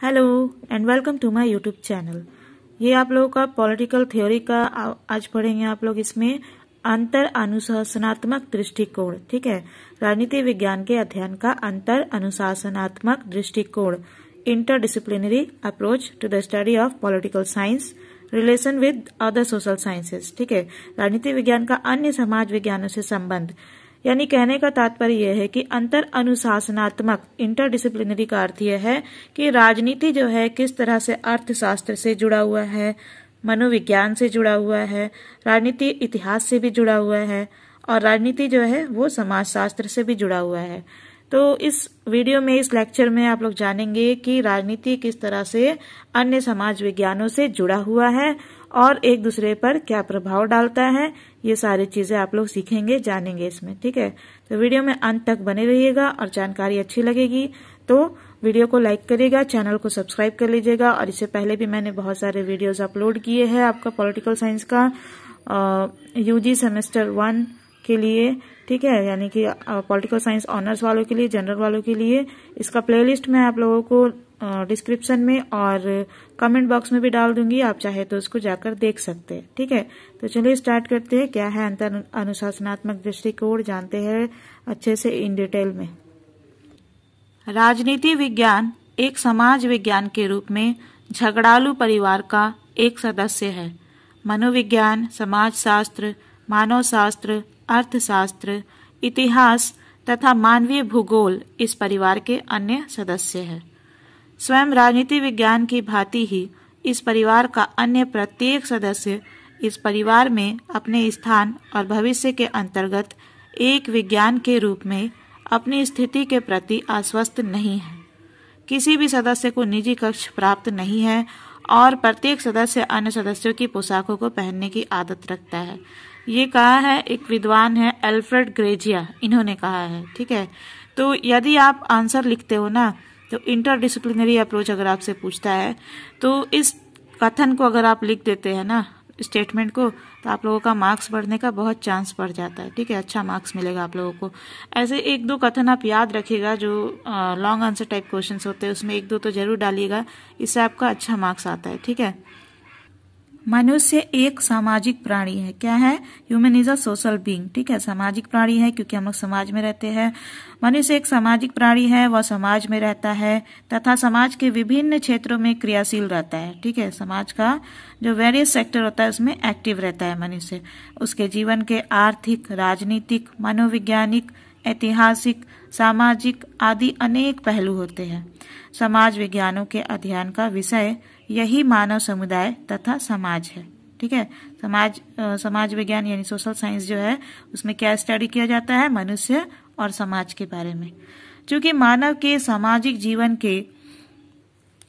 Hello and welcome to my YouTube channel. ये आप लोगों का पॉलिटिकल थ्योरी का आज पढ़ेंगे आप लोग। इसमें अंतर अनुशासनात्मक दृष्टिकोण, ठीक है, राजनीति विज्ञान के अध्ययन का अंतर अनुशासनात्मक दृष्टिकोण, interdisciplinary approach to the study of political science, relation with other social sciences, ठीक है, राजनीति विज्ञान का अन्य समाज विज्ञानों से संबंध। यानी कहने का तात्पर्य यह है कि अंतर अनुशासनात्मक, इंटरडिसिप्लिनरी का अर्थ यह है कि राजनीति जो है किस तरह से अर्थशास्त्र से जुड़ा हुआ है, मनोविज्ञान से जुड़ा हुआ है, राजनीति इतिहास से भी जुड़ा हुआ है और राजनीति जो है वो समाजशास्त्र से भी जुड़ा हुआ है। तो इस वीडियो में, इस लेक्चर में आप लोग जानेंगे कि राजनीति किस तरह से अन्य समाज विज्ञानों से जुड़ा हुआ है और एक दूसरे पर क्या प्रभाव डालता है। ये सारी चीजें आप लोग सीखेंगे, जानेंगे इसमें, ठीक है। तो वीडियो में अंत तक बने रहिएगा और जानकारी अच्छी लगेगी तो वीडियो को लाइक करिएगा, चैनल को सब्सक्राइब कर लीजिएगा। और इससे पहले भी मैंने बहुत सारे वीडियोस अपलोड किए हैं आपका पॉलिटिकल साइंस का यूजी सेमेस्टर 1 के लिए, ठीक है, यानी कि पॉलिटिकल साइंस ऑनर्स वालों के लिए, जनरल वालों के लिए। इसका प्लेलिस्ट मैं आप लोगों को डिस्क्रिप्शन में और कमेंट बॉक्स में भी डाल दूंगी, आप चाहे तो उसको जाकर देख सकते हैं, ठीक है। तो चलिए स्टार्ट करते हैं। क्या है अंतर अनुशासनात्मक दृष्टिकोण, जानते हैं अच्छे से इन डिटेल में। राजनीति विज्ञान एक समाज विज्ञान के रूप में झगड़ालू परिवार का एक सदस्य है। मनोविज्ञान, समाजशास्त्र, मानवशास्त्र, अर्थशास्त्र, इतिहास तथा मानवीय भूगोल इस परिवार के अन्य सदस्य हैं। स्वयं राजनीति विज्ञान की भांति ही इस परिवार का अन्य प्रत्येक सदस्य इस परिवार में अपने स्थान और भविष्य के अंतर्गत एक विज्ञान के रूप में अपनी स्थिति के प्रति आश्वस्त नहीं है। किसी भी सदस्य को निजी कक्ष प्राप्त नहीं है और प्रत्येक सदस्य अन्य सदस्यों की पोशाकों को पहनने की आदत रखता है। ये कहा है, एक विद्वान है एल्फ्रेड ग्रेजिया, इन्होंने कहा है, ठीक है। तो यदि आप आंसर लिखते हो ना, तो इंटरडिसिप्लिनरी अप्रोच अगर आपसे पूछता है तो इस कथन को अगर आप लिख देते हैं ना, स्टेटमेंट को, तो आप लोगों का मार्क्स बढ़ने का बहुत चांस बढ़ जाता है, ठीक है, अच्छा मार्क्स मिलेगा आप लोगों को। ऐसे एक दो कथन आप याद रखिएगा जो लॉन्ग आंसर टाइप क्वेश्चंस होते हैं, उसमें एक दो तो जरूर डालिएगा, इससे आपका अच्छा मार्क्स आता है, ठीक है। मनुष्य एक सामाजिक प्राणी है। क्या है? Human is a social being, ठीक है, सामाजिक प्राणी है क्योंकि हम लोग समाज में रहते हैं। मनुष्य एक सामाजिक प्राणी है, वह समाज में रहता है तथा समाज के विभिन्न क्षेत्रों में क्रियाशील रहता है, ठीक है। समाज का जो वेरियस सेक्टर होता है उसमें एक्टिव रहता है मनुष्य। उसके जीवन के आर्थिक, राजनीतिक, मनोवैज्ञानिक, ऐतिहासिक, सामाजिक आदि अनेक पहलू होते हैं। समाज विज्ञानों के अध्ययन का विषय यही मानव समुदाय तथा समाज है, ठीक है। समाज विज्ञान यानी सोशल साइंस जो है उसमें क्या स्टडी किया जाता है? मनुष्य और समाज के बारे में। क्योंकि मानव के सामाजिक जीवन के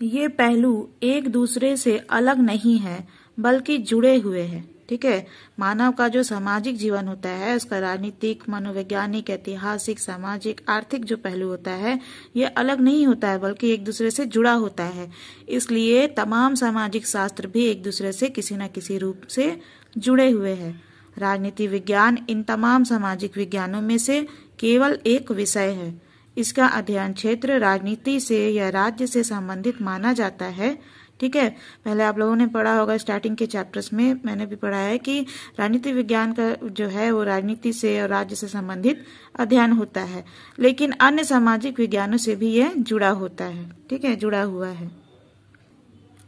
ये पहलू एक दूसरे से अलग नहीं है बल्कि जुड़े हुए हैं, ठीक है। मानव का जो सामाजिक जीवन होता है उसका राजनीतिक, मनोवैज्ञानिक, ऐतिहासिक, सामाजिक, आर्थिक जो पहलू होता है ये अलग नहीं होता है बल्कि एक दूसरे से जुड़ा होता है। इसलिए तमाम सामाजिक शास्त्र भी एक दूसरे से किसी न किसी रूप से जुड़े हुए हैं। राजनीति विज्ञान इन तमाम सामाजिक विज्ञानों में से केवल एक विषय है। इसका अध्ययन क्षेत्र राजनीति से या राज्य से संबंधित माना जाता है, ठीक है। पहले आप लोगों ने पढ़ा होगा स्टार्टिंग के चैप्टर्स में, मैंने भी पढ़ा है कि राजनीति विज्ञान का जो है वो राजनीति से और राज्य से संबंधित अध्ययन होता है, लेकिन अन्य सामाजिक विज्ञानों से भी यह जुड़ा होता है, ठीक है, जुड़ा हुआ है।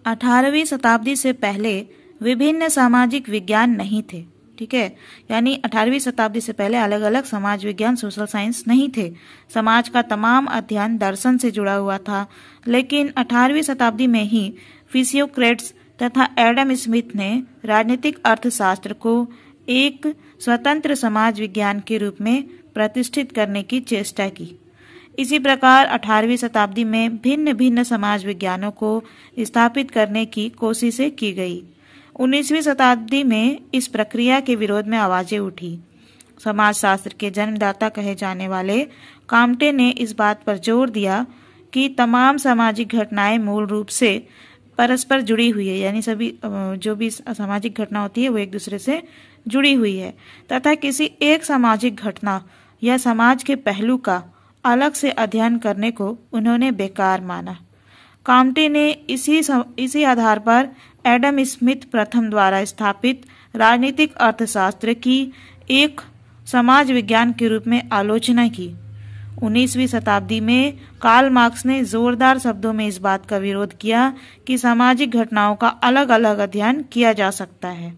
18वीं शताब्दी से पहले विभिन्न सामाजिक विज्ञान नहीं थे, ठीक है, यानी 18वीं शताब्दी से पहले अलग अलग समाज विज्ञान, सोशल साइंस नहीं थे। समाज का तमाम अध्ययन दर्शन से जुड़ा हुआ था, लेकिन 18वीं शताब्दी में ही फिजियोक्रेट्स तथा एडम स्मिथ ने राजनीतिक अर्थशास्त्र को एक स्वतंत्र समाज विज्ञान के रूप में प्रतिष्ठित करने की चेष्टा की। इसी प्रकार 18वीं शताब्दी में भिन्न भिन्न समाज विज्ञानों को स्थापित करने की कोशिशें की गई। 19वीं शताब्दी में इस प्रक्रिया के विरोध में आवाजें उठी। समाजशास्त्र के जन्मदाता कहे जाने वाले काम्टे ने इस बात पर जोर दिया कि तमाम सामाजिक घटनाएं मूल रूप से परस्पर जुड़ी हुई है, यानी सभी जो भी सामाजिक घटना होती है वो एक दूसरे से जुड़ी हुई है तथा किसी एक सामाजिक घटना या समाज के पहलू का अलग से अध्ययन करने को उन्होंने बेकार माना। काम्टे ने इसी आधार पर एडम स्मिथ प्रथम द्वारा स्थापित राजनीतिक अर्थशास्त्र की एक समाज विज्ञान के रूप में आलोचना की। 19वीं शताब्दी में कार्ल मार्क्स ने जोरदार शब्दों में इस बात का विरोध किया कि सामाजिक घटनाओं का अलग अलग अध्ययन किया जा सकता है।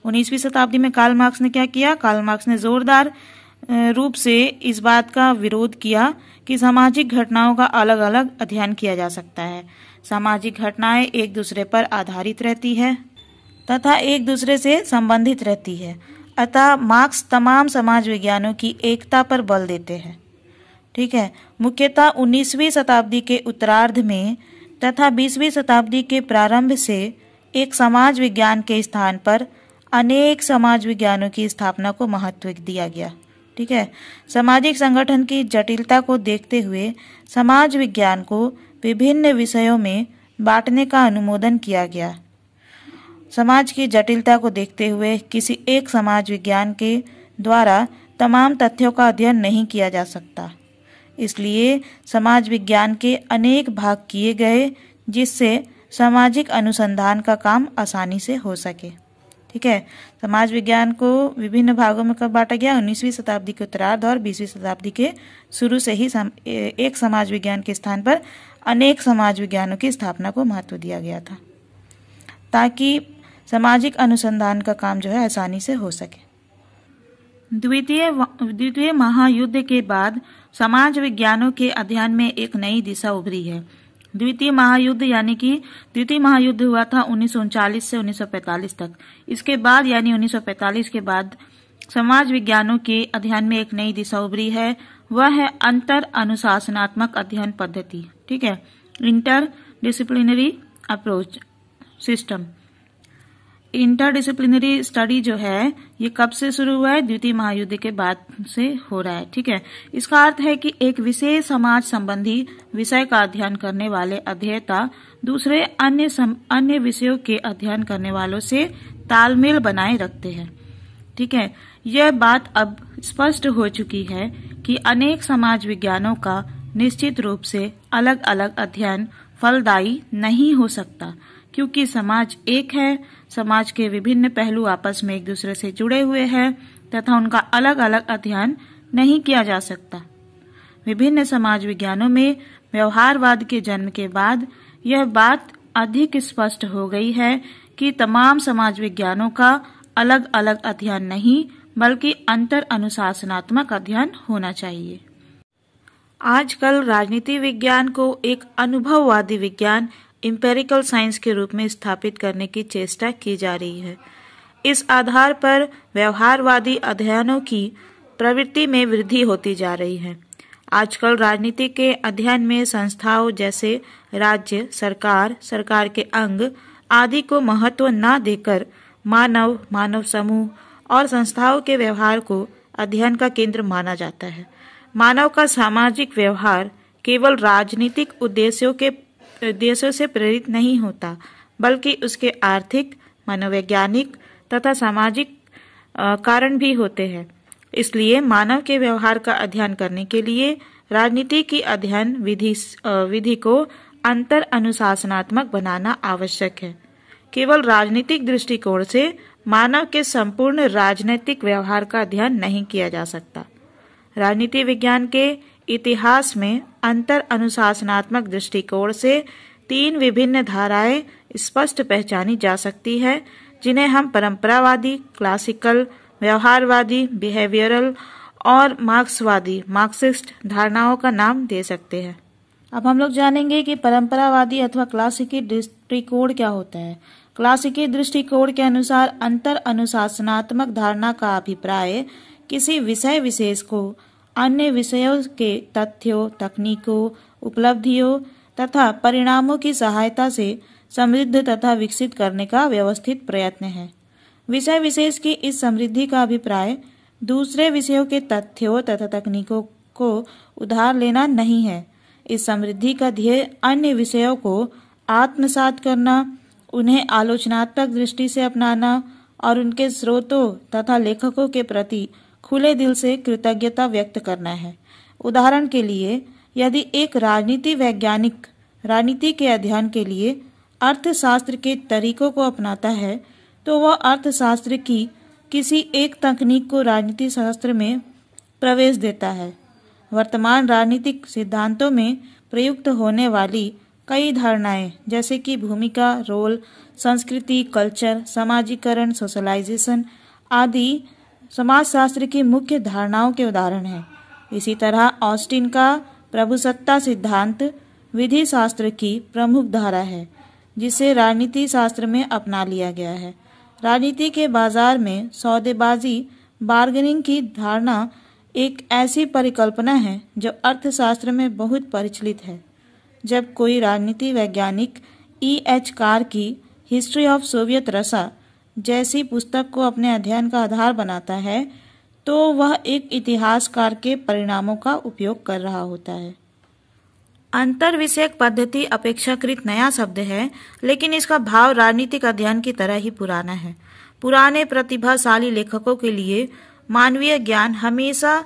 19वीं शताब्दी में कार्ल मार्क्स ने क्या किया? कार्ल मार्क्स ने जोरदार रूप से इस बात का विरोध किया कि सामाजिक घटनाओं का अलग अलग अध्ययन किया जा सकता है। सामाजिक घटनाएं एक दूसरे पर आधारित रहती है तथा एक दूसरे से संबंधित रहती है। अतः मार्क्स तमाम समाज विज्ञानों की एकता पर बल देते हैं। ठीक है। मुख्यतः 19वीं शताब्दी के उत्तरार्ध में तथा 20वीं शताब्दी के प्रारंभ से एक समाज विज्ञान के स्थान पर अनेक समाज विज्ञानों की स्थापना को महत्व दिया गया। ठीक है। सामाजिक संगठन की जटिलता को देखते हुए समाज विज्ञान को विभिन्न विषयों में बांटने का अनुमोदन किया गया। समाज की जटिलता को देखते हुए किसी एक समाज विज्ञान के द्वारा तमाम तथ्यों का अध्ययन नहीं किया जा सकता। इसलिए समाज विज्ञान के अनेक भाग किए गए जिससे सामाजिक अनुसंधान का काम आसानी से हो सके। ठीक है। समाज विज्ञान को विभिन्न भागों में कब बांटा गया? 19वीं शताब्दी के उत्तरार्ध और 20वीं शताब्दी के शुरू से ही एक समाज विज्ञान के स्थान पर अनेक समाज विज्ञानों की स्थापना को महत्व दिया गया था ताकि सामाजिक अनुसंधान का काम जो है आसानी से हो सके। द्वितीय महायुद्ध के बाद समाज विज्ञानों के अध्ययन में एक नई दिशा उभरी है। द्वितीय महायुद्ध यानी कि द्वितीय महायुद्ध हुआ था 1939 से 1945 तक। इसके बाद यानी 1945 के बाद समाज विज्ञानों के अध्ययन में एक नई दिशा उभरी है, वह है अंतर अनुशासनात्मक अध्ययन पद्धति। ठीक है। Inter disciplinary approach system. Interdisciplinary study जो है ये कब से शुरू हुआ है? द्वितीय महायुद्ध के बाद से हो रहा है। ठीक है। इसका अर्थ है कि एक विशेष समाज संबंधी विषय का अध्ययन करने वाले अध्येता दूसरे अन्य विषयों के अध्ययन करने वालों से तालमेल बनाए रखते हैं। ठीक है। यह बात अब स्पष्ट हो चुकी है कि अनेक समाज विज्ञानों का निश्चित रूप से अलग अलग अध्ययन फलदायी नहीं हो सकता, क्योंकि समाज एक है। समाज के विभिन्न पहलू आपस में एक दूसरे से जुड़े हुए हैं तथा उनका अलग अलग अध्ययन नहीं किया जा सकता। विभिन्न समाज विज्ञानों में व्यवहारवाद के जन्म के बाद यह बात अधिक स्पष्ट हो गई है कि तमाम समाज विज्ञानों का अलग अलग अध्ययन नहीं बल्कि अंतर अनुशासनात्मक अध्ययन होना चाहिए। आजकल राजनीति विज्ञान को एक अनुभववादी विज्ञान एम्पिरिकल साइंस के रूप में स्थापित करने की चेष्टा की जा रही है। इस आधार पर व्यवहारवादी अध्ययनों की प्रवृत्ति में वृद्धि होती जा रही है। आजकल राजनीति के अध्ययन में संस्थाओं जैसे राज्य, सरकार, सरकार के अंग आदि को महत्व न देकर मानव समूह और संस्थाओं के व्यवहार को अध्ययन का केंद्र माना जाता है। मानव का सामाजिक व्यवहार केवल राजनीतिक उद्देश्यों से प्रेरित नहीं होता, बल्कि उसके आर्थिक, मनोवैज्ञानिक तथा सामाजिक कारण भी होते हैं। इसलिए मानव के व्यवहार का अध्ययन करने के लिए राजनीति की अध्ययन विधि को अंतर अनुशासनात्मक बनाना आवश्यक है। केवल राजनीतिक दृष्टिकोण से मानव के संपूर्ण राजनीतिक व्यवहार का अध्ययन नहीं किया जा सकता। राजनीति विज्ञान के इतिहास में अंतर अनुशासनात्मक दृष्टिकोण से 3 विभिन्न धाराएं स्पष्ट पहचानी जा सकती है, जिन्हें हम परंपरावादी, क्लासिकल, व्यवहारवादी, बिहेवियरल और मार्क्सिस्ट धारणाओं का नाम दे सकते हैं। अब हम लोग जानेंगे कि परंपरावादी अथवा क्लासिकी दृष्टिकोण क्या होता है। क्लासिकी दृष्टिकोण के अनुसार अंतर अनुशासनात्मक धारणा का अभिप्राय किसी विषय विशेष को अन्य विषयों के तथ्यों, तकनीकों, उपलब्धियों तथा परिणामों की सहायता से समृद्ध तथा विकसित करने का व्यवस्थित प्रयत्न है। विषय विशेष की इस समृद्धि का अभिप्राय दूसरे विषयों के तथ्यों तथा तकनीकों को उधार लेना नहीं है। इस समृद्धि का ध्येय अन्य विषयों को आत्मसात करना, उन्हें आलोचनात्मक दृष्टि से अपनाना और उनके स्रोतों तथा लेखकों के प्रति खुले दिल से कृतज्ञता व्यक्त करना है। उदाहरण के लिए, यदि एक राजनीति वैज्ञानिक राजनीति के अध्ययन के लिए अर्थशास्त्र के तरीकों को अपनाता है तो वह अर्थशास्त्र की किसी एक तकनीक को राजनीति शास्त्र में प्रवेश देता है। वर्तमान राजनीतिक सिद्धांतों में प्रयुक्त होने वाली कई धारणाएं जैसे कि भूमिका, रोल, संस्कृति, कल्चर, समाजीकरण, सोशलाइजेशन आदि समाजशास्त्र की मुख्य धारणाओं के उदाहरण हैं। इसी तरह ऑस्टिन का प्रभुसत्ता सिद्धांत विधि शास्त्र की प्रमुख धारा है जिसे राजनीति शास्त्र में अपना लिया गया है। राजनीति के बाजार में सौदेबाजी, बार्गेनिंग की धारणा एक ऐसी परिकल्पना है जो अर्थशास्त्र में बहुत प्रचलित है। जब कोई राजनीति वैज्ञानिक E.H. कार की हिस्ट्री ऑफ सोवियत रशिया जैसी पुस्तक को अपने अध्ययन का आधार बनाता है तो वह एक इतिहासकार के परिणामों का उपयोग कर रहा होता है। अंतर विषयक पद्धति अपेक्षाकृत नया शब्द है, लेकिन इसका भाव राजनीतिक अध्ययन की तरह ही पुराना है। पुराने प्रतिभाशाली लेखकों के लिए मानवीय ज्ञान हमेशा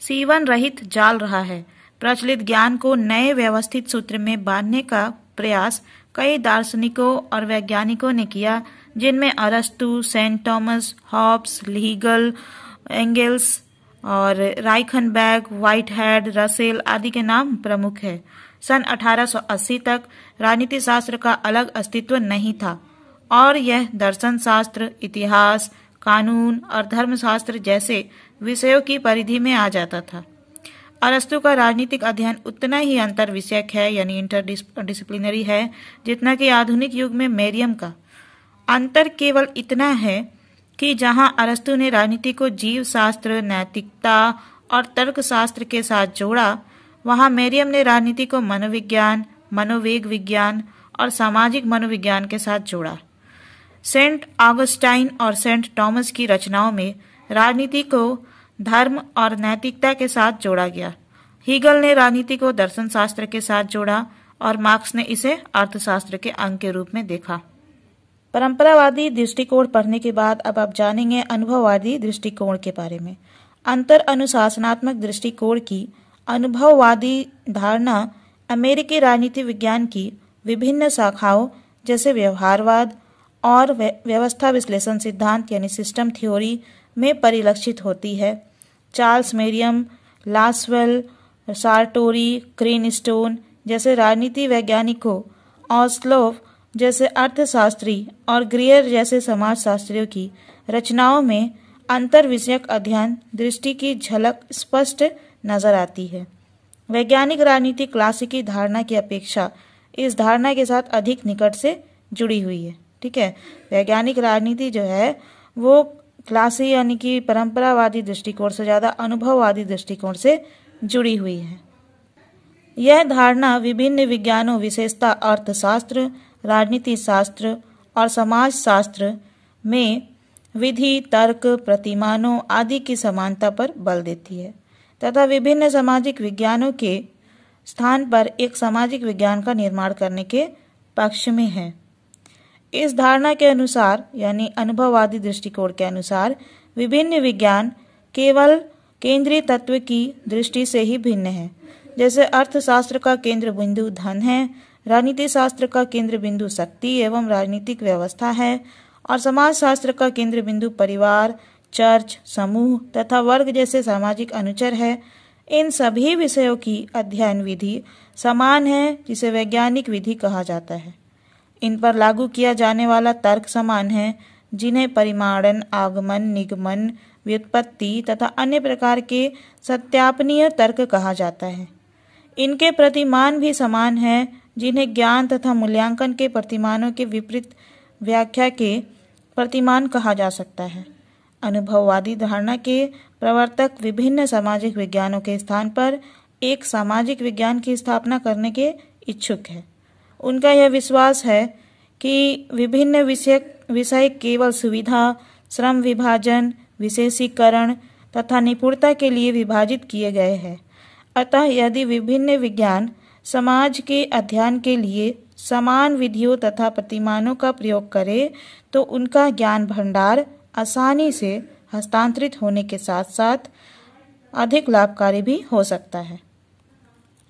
सीवन रहित जाल रहा है। प्रचलित ज्ञान को नए व्यवस्थित सूत्र में बांधने का प्रयास कई दार्शनिकों और वैज्ञानिकों ने किया, जिनमें अरस्तु, saint Thomas, Hobbes, Hegel, Engels और राइखनबर्ग, व्हाइटहेड, रसेल आदि के नाम प्रमुख है। सन 1880 तक राजनीति शास्त्र का अलग अस्तित्व नहीं था और यह दर्शन शास्त्र, इतिहास, कानून और धर्मशास्त्र जैसे विषयों की परिधि में आ जाता था। अरस्तु का राजनीतिक अध्ययन उतना ही अंतर विषयक है यानी इंटरडिसिप्लिनरी है जितना कि आधुनिक युग में मेरियम का। अंतर केवल इतना है कि जहां अरस्तु ने राजनीति को जीव शास्त्र, नैतिकता और तर्कशास्त्र के साथ जोड़ा, वहां मेरियम ने राजनीति को मनोविज्ञान, मनोवेग विज्ञान और सामाजिक मनोविज्ञान के साथ जोड़ा। सेंट ऑगस्टाइन और सेंट थॉमस की रचनाओं में राजनीति को धर्म और नैतिकता के साथ जोड़ा गया। हीगल ने राजनीति को दर्शन शास्त्र के साथ जोड़ा और मार्क्स ने इसे अर्थशास्त्र के अंग के रूप में देखा। परंपरावादी दृष्टिकोण पढ़ने के बाद अब आप जानेंगे अनुभववादी दृष्टिकोण के बारे में। अंतर अनुशासनात्मक दृष्टिकोण की अनुभववादी धारणा अमेरिकी राजनीति विज्ञान की विभिन्न शाखाओं जैसे व्यवहारवाद और व्यवस्था विश्लेषण सिद्धांत यानी सिस्टम थ्योरी में परिलक्षित होती है। चार्ल्स मेरियम, लासवेल, सार्टोरी, क्रेनस्टोन जैसे राजनीति वैज्ञानिकों, ऑस्लोव जैसे अर्थशास्त्री और ग्रियर जैसे समाजशास्त्रियों की रचनाओं में अंतर विषयक अध्ययन दृष्टि की झलक स्पष्ट नजर आती है। वैज्ञानिक राजनीति क्लासिकी धारणा की अपेक्षा इस धारणा के साथ अधिक निकट से जुड़ी हुई है। ठीक है, वैज्ञानिक राजनीति जो है वो क्लासी यानी कि परंपरावादी दृष्टिकोण से ज्यादा अनुभववादी दृष्टिकोण से जुड़ी हुई है। यह धारणा विभिन्न विज्ञानों विशेषता अर्थशास्त्र, राजनीति शास्त्र और समाजशास्त्र में विधि, तर्क, प्रतिमानों आदि की समानता पर बल देती है तथा विभिन्न सामाजिक विज्ञानों के स्थान पर एक सामाजिक विज्ञान का निर्माण करने के पक्ष में है। इस धारणा के अनुसार यानी अनुभववादी दृष्टिकोण के अनुसार विभिन्न विज्ञान केवल केंद्रीय तत्व की दृष्टि से ही भिन्न है। जैसे अर्थशास्त्र का केंद्र बिंदु धन है, राजनीति शास्त्र का केंद्र बिंदु शक्ति एवं राजनीतिक व्यवस्था है और समाजशास्त्र का केंद्र बिंदु परिवार, चर्च, समूह तथा वर्ग जैसे सामाजिक अनुचर है। इन सभी विषयों की अध्ययन विधि समान है जिसे वैज्ञानिक विधि कहा जाता है। इन पर लागू किया जाने वाला तर्क समान है जिन्हें परिमाणन, आगमन, निगमन, व्युत्पत्ति तथा अन्य प्रकार के सत्यापनीय तर्क कहा जाता है। इनके प्रतिमान भी समान हैं जिन्हें ज्ञान तथा मूल्यांकन के प्रतिमानों के विपरीत व्याख्या के प्रतिमान कहा जा सकता है। अनुभववादी धारणा के प्रवर्तक विभिन्न सामाजिक विज्ञानों के स्थान पर एक सामाजिक विज्ञान की स्थापना करने के इच्छुक है। उनका यह विश्वास है कि विभिन्न विषय केवल सुविधा, श्रम विभाजन, विशेषीकरण तथा निपुणता के लिए विभाजित किए गए हैं। अतः यदि विभिन्न विज्ञान समाज के अध्ययन के लिए समान विधियों तथा प्रतिमानों का प्रयोग करे तो उनका ज्ञान भंडार आसानी से हस्तांतरित होने के साथ साथ अधिक लाभकारी भी हो सकता है।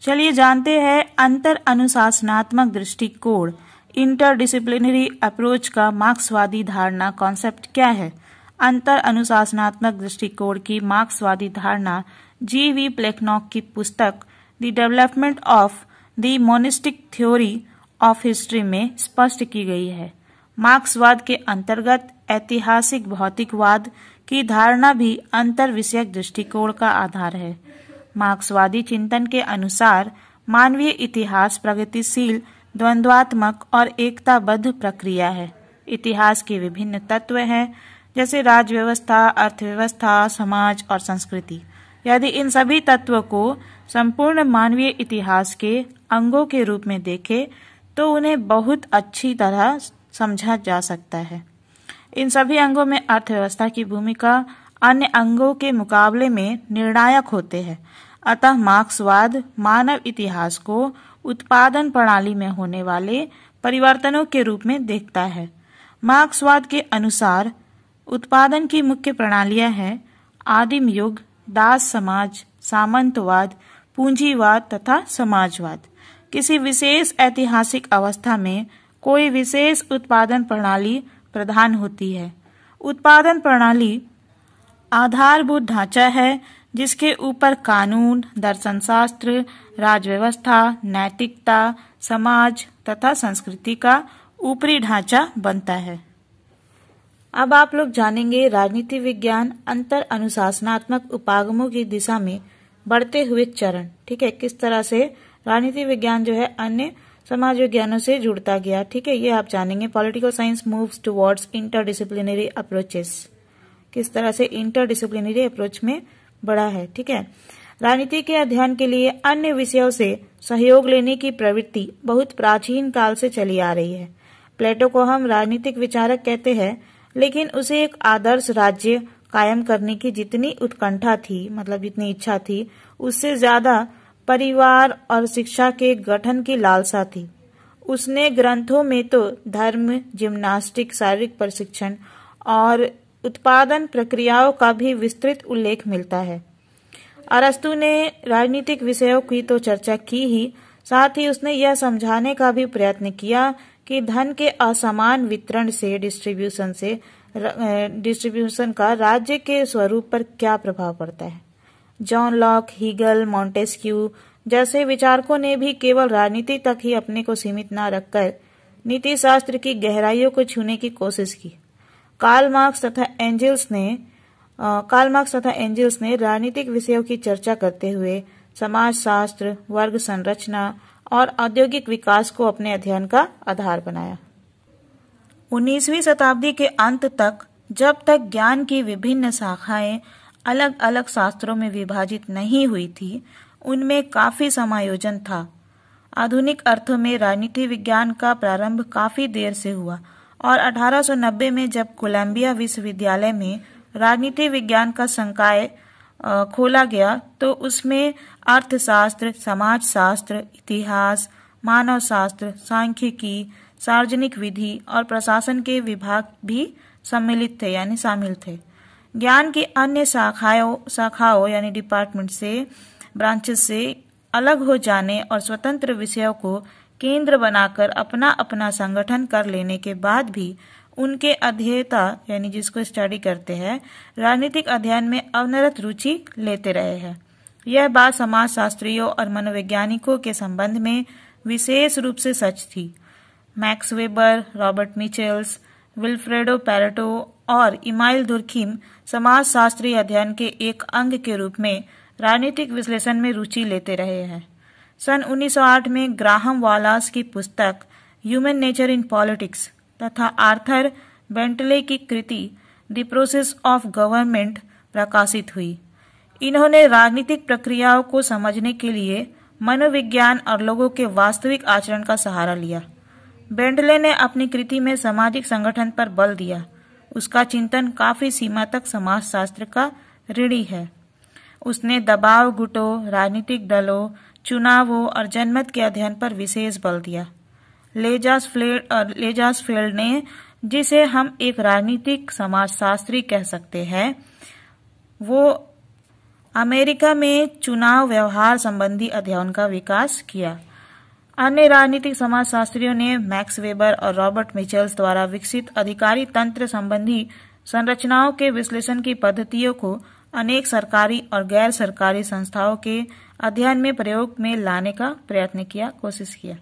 चलिए जानते हैं अंतर अनुशासनात्मक दृष्टिकोण इंटरडिसिप्लिनरी अप्रोच का मार्क्सवादी धारणा कॉन्सेप्ट क्या है। अंतर अनुशासनात्मक दृष्टिकोण की मार्क्सवादी धारणा G.V. प्लेखनॉक की पुस्तक the development of the monistic theory of history में स्पष्ट की गई है। मार्क्सवाद के अंतर्गत ऐतिहासिक भौतिकवाद की धारणा भी अंतर विषयक दृष्टिकोण का आधार है। मार्क्सवादी चिंतन के अनुसार मानवीय इतिहास प्रगतिशील, द्वंद्वात्मक और एकताबद्ध प्रक्रिया है। इतिहास के विभिन्न तत्व हैं जैसे राज्य व्यवस्था, अर्थव्यवस्था, समाज और संस्कृति। यदि इन सभी तत्वों को संपूर्ण मानवीय इतिहास के अंगों के रूप में देखें तो उन्हें बहुत अच्छी तरह समझा जा सकता है। इन सभी अंगों में अर्थव्यवस्था की भूमिका अन्य अंगों के मुकाबले में निर्णायक होते हैं। अतः मार्क्सवाद मानव इतिहास को उत्पादन प्रणाली में होने वाले परिवर्तनों के रूप में देखता है। मार्क्सवाद के अनुसार उत्पादन की मुख्य प्रणालियां हैं आदिम युग, दास समाज, सामंतवाद, पूंजीवाद तथा समाजवाद। किसी विशेष ऐतिहासिक अवस्था में कोई विशेष उत्पादन प्रणाली प्रधान होती है। उत्पादन प्रणाली आधारभूत ढांचा है जिसके ऊपर कानून, दर्शनशास्त्र, राजव्यवस्था, नैतिकता, समाज तथा संस्कृति का ऊपरी ढांचा बनता है। अब आप लोग जानेंगे राजनीति विज्ञान अंतर अनुशासनात्मक उपागमों की दिशा में बढ़ते हुए चरण। ठीक है, किस तरह से राजनीति विज्ञान जो है अन्य समाज विज्ञानों से जुड़ता गया। ठीक है, ये आप जानेंगे। Political science moves towards interdisciplinary approaches, किस तरह से इंटरडिसिप्लिनरी अप्रोच में बढ़ा है। ठीक है, राजनीति के अध्ययन के लिए अन्य विषयों से सहयोग लेने की प्रवृत्ति बहुत प्राचीन काल से चली आ रही है। प्लेटो को हम राजनीतिक विचारक कहते हैं, लेकिन उसे एक आदर्श राज्य कायम करने की जितनी उत्कंठा थी, मतलब जितनी इच्छा थी, उससे ज्यादा परिवार और शिक्षा के गठन की लालसा थी। उसने ग्रंथों में तो धर्म, जिम्नास्टिक, शारीरिक प्रशिक्षण और उत्पादन प्रक्रियाओं का भी विस्तृत उल्लेख मिलता है। अरस्तु ने राजनीतिक विषयों की तो चर्चा की ही, साथ ही उसने यह समझाने का भी प्रयत्न किया कि धन के असमान वितरण से डिस्ट्रीब्यूशन का राज्य के स्वरूप पर क्या प्रभाव पड़ता है। जॉन लॉक, हीगल, मॉन्टेस्क्यू जैसे विचारकों ने भी केवल राजनीति तक ही अपने को सीमित न रखकर नीति शास्त्र की गहराइयों को छूने की कोशिश की। कार्ल मार्क्स तथा एंजल्स ने राजनीतिक विषयों की चर्चा करते हुए समाजशास्त्र, वर्ग संरचना और औद्योगिक विकास को अपने अध्ययन का आधार बनाया। 19वीं शताब्दी के अंत तक, जब तक ज्ञान की विभिन्न शाखाएं अलग अलग शास्त्रों में विभाजित नहीं हुई थी, उनमें काफी समायोजन था। आधुनिक अर्थों में राजनीति विज्ञान का प्रारंभ काफी देर से हुआ और 1890 में जब कोलंबिया विश्वविद्यालय में राजनीति विज्ञान का संकाय खोला गया तो उसमें अर्थशास्त्र, समाजशास्त्र, इतिहास, मानवशास्त्र, सांख्यिकी, सार्वजनिक विधि और प्रशासन के विभाग भी सम्मिलित थे यानी शामिल थे। ज्ञान की अन्य शाखाओं यानी डिपार्टमेंट से, ब्रांचेस से अलग हो जाने और स्वतंत्र विषयों को केंद्र बनाकर अपना अपना संगठन कर लेने के बाद भी उनके अध्येता यानी जिसको स्टडी करते हैं, राजनीतिक अध्ययन में अविरत रुचि लेते रहे हैं। यह बात समाजशास्त्रियों और मनोवैज्ञानिकों के संबंध में विशेष रूप से सच थी। Max Weber, Robert Michels, Vilfredo Pareto और इमाइल दुर्खिम समाजशास्त्रीय अध्ययन के एक अंग के रूप में राजनीतिक विश्लेषण में रुचि लेते रहे हैं। सन 1908 में ग्राहम वालास की पुस्तक ह्यूमन नेचर इन पॉलिटिक्स तथा आर्थर बेंटले की कृति द प्रोसेस ऑफ गवर्नमेंट प्रकाशित हुई। इन्होंने राजनीतिक प्रक्रियाओं को समझने के लिए मनोविज्ञान और लोगों के वास्तविक आचरण का सहारा लिया। बेंटले ने अपनी कृति में सामाजिक संगठन पर बल दिया। उसका चिंतन काफी सीमा तक समाजशास्त्र का ऋणी है। उसने दबाव गुटों, राजनीतिक दलों, चुनावों और जनमत के अध्ययन पर विशेष बल दिया। लेजासफेल्ड ने, जिसे हम एक राजनीतिक समाजशास्त्री कह सकते हैं, वो अमेरिका में चुनाव व्यवहार संबंधी अध्ययन का विकास किया। अन्य राजनीतिक समाजशास्त्रियों ने मैक्स वेबर और रॉबर्ट मिचेल्स द्वारा विकसित अधिकारी तंत्र संबंधी संरचनाओं के विश्लेषण की पद्धतियों को अनेक सरकारी और गैर सरकारी संस्थाओं के अध्ययन में प्रयोग में लाने का प्रयत्न किया, कोशिश किया।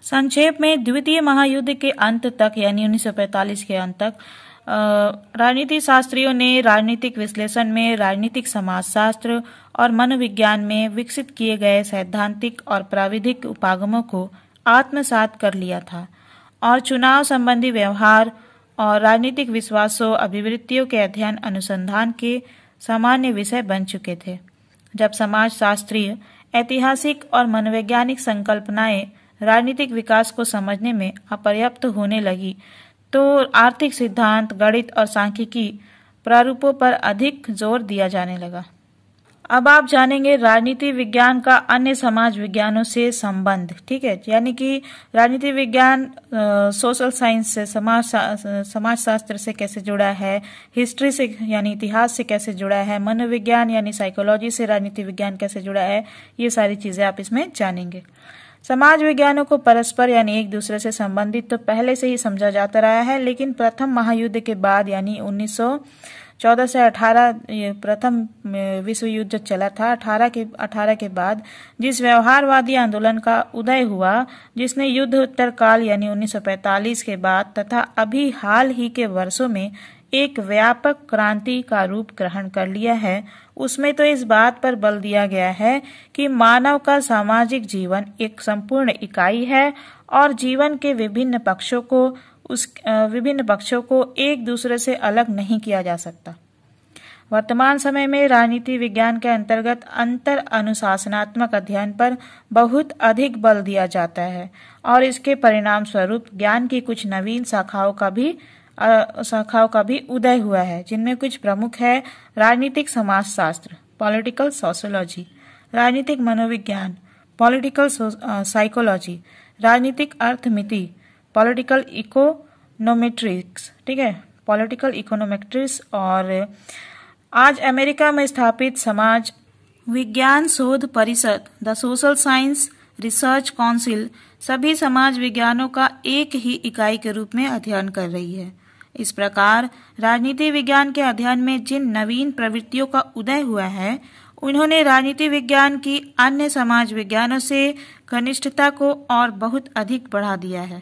संक्षेप में द्वितीय महायुद्ध के अंत तक यानी 1945 के अंत तक राजनीति शास्त्रियों ने राजनीतिक विश्लेषण में राजनीतिक समाजशास्त्र और मनोविज्ञान में विकसित किए गए सैद्धांतिक और प्राविधिक उपागमों को आत्मसात कर लिया था और चुनाव संबंधी व्यवहार और राजनीतिक विश्वासों अभिवृत्तियों के अध्ययन अनुसंधान के सामान्य विषय बन चुके थे। जब समाजशास्त्रीय, ऐतिहासिक और मनोवैज्ञानिक संकल्पनाएं राजनीतिक विकास को समझने में अपर्याप्त होने लगी तो आर्थिक सिद्धांत, गणित और सांख्यिकी प्रारूपों पर अधिक जोर दिया जाने लगा। अब आप जानेंगे राजनीति विज्ञान का अन्य समाज विज्ञानों से संबंध। ठीक है, यानी कि राजनीति विज्ञान सोशल साइंस से, समाजशास्त्र से कैसे जुड़ा है, हिस्ट्री से यानी इतिहास से कैसे जुड़ा है, मनोविज्ञान यानी साइकोलॉजी से राजनीति विज्ञान कैसे जुड़ा है, ये सारी चीजें आप इसमें जानेंगे। समाज विज्ञानों को परस्पर यानी एक दूसरे से संबंधित तो पहले से ही समझा जाता रहा है, लेकिन प्रथम महायुद्ध के बाद यानी 1914 से 18 प्रथम विश्व युद्ध जो चला था 18 के बाद जिस व्यवहारवादी आंदोलन का उदय हुआ, जिसने युद्ध उत्तर काल यानी 1945 के बाद तथा अभी हाल ही के वर्षों में एक व्यापक क्रांति का रूप ग्रहण कर लिया है, उसमें तो इस बात पर बल दिया गया है कि मानव का सामाजिक जीवन एक संपूर्ण इकाई है और जीवन के विभिन्न पक्षों को एक दूसरे से अलग नहीं किया जा सकता। वर्तमान समय में राजनीति विज्ञान के अंतर्गत अंतर अनुशासनात्मक अध्ययन पर बहुत अधिक बल दिया जाता है और इसके परिणाम स्वरूप ज्ञान की कुछ नवीन शाखाओं का भी उदय हुआ है, जिनमें कुछ प्रमुख है राजनीतिक समाजशास्त्र, पॉलिटिकल सोशियोलॉजी, राजनीतिक मनोविज्ञान, पॉलिटिकल साइकोलॉजी, राजनीतिक अर्थमिति, पॉलिटिकल इकोनोमेट्रिक्स। ठीक है, पॉलिटिकल इकोनोमेट्रिक्स। और आज अमेरिका में स्थापित समाज विज्ञान शोध परिषद, the social science research council, सभी समाज विज्ञानों का एक ही इकाई के रूप में अध्ययन कर रही है। इस प्रकार राजनीति विज्ञान के अध्ययन में जिन नवीन प्रवृत्तियों का उदय हुआ है, उन्होंने राजनीति विज्ञान की अन्य समाज विज्ञानों से घनिष्ठता को और बहुत अधिक बढ़ा दिया है।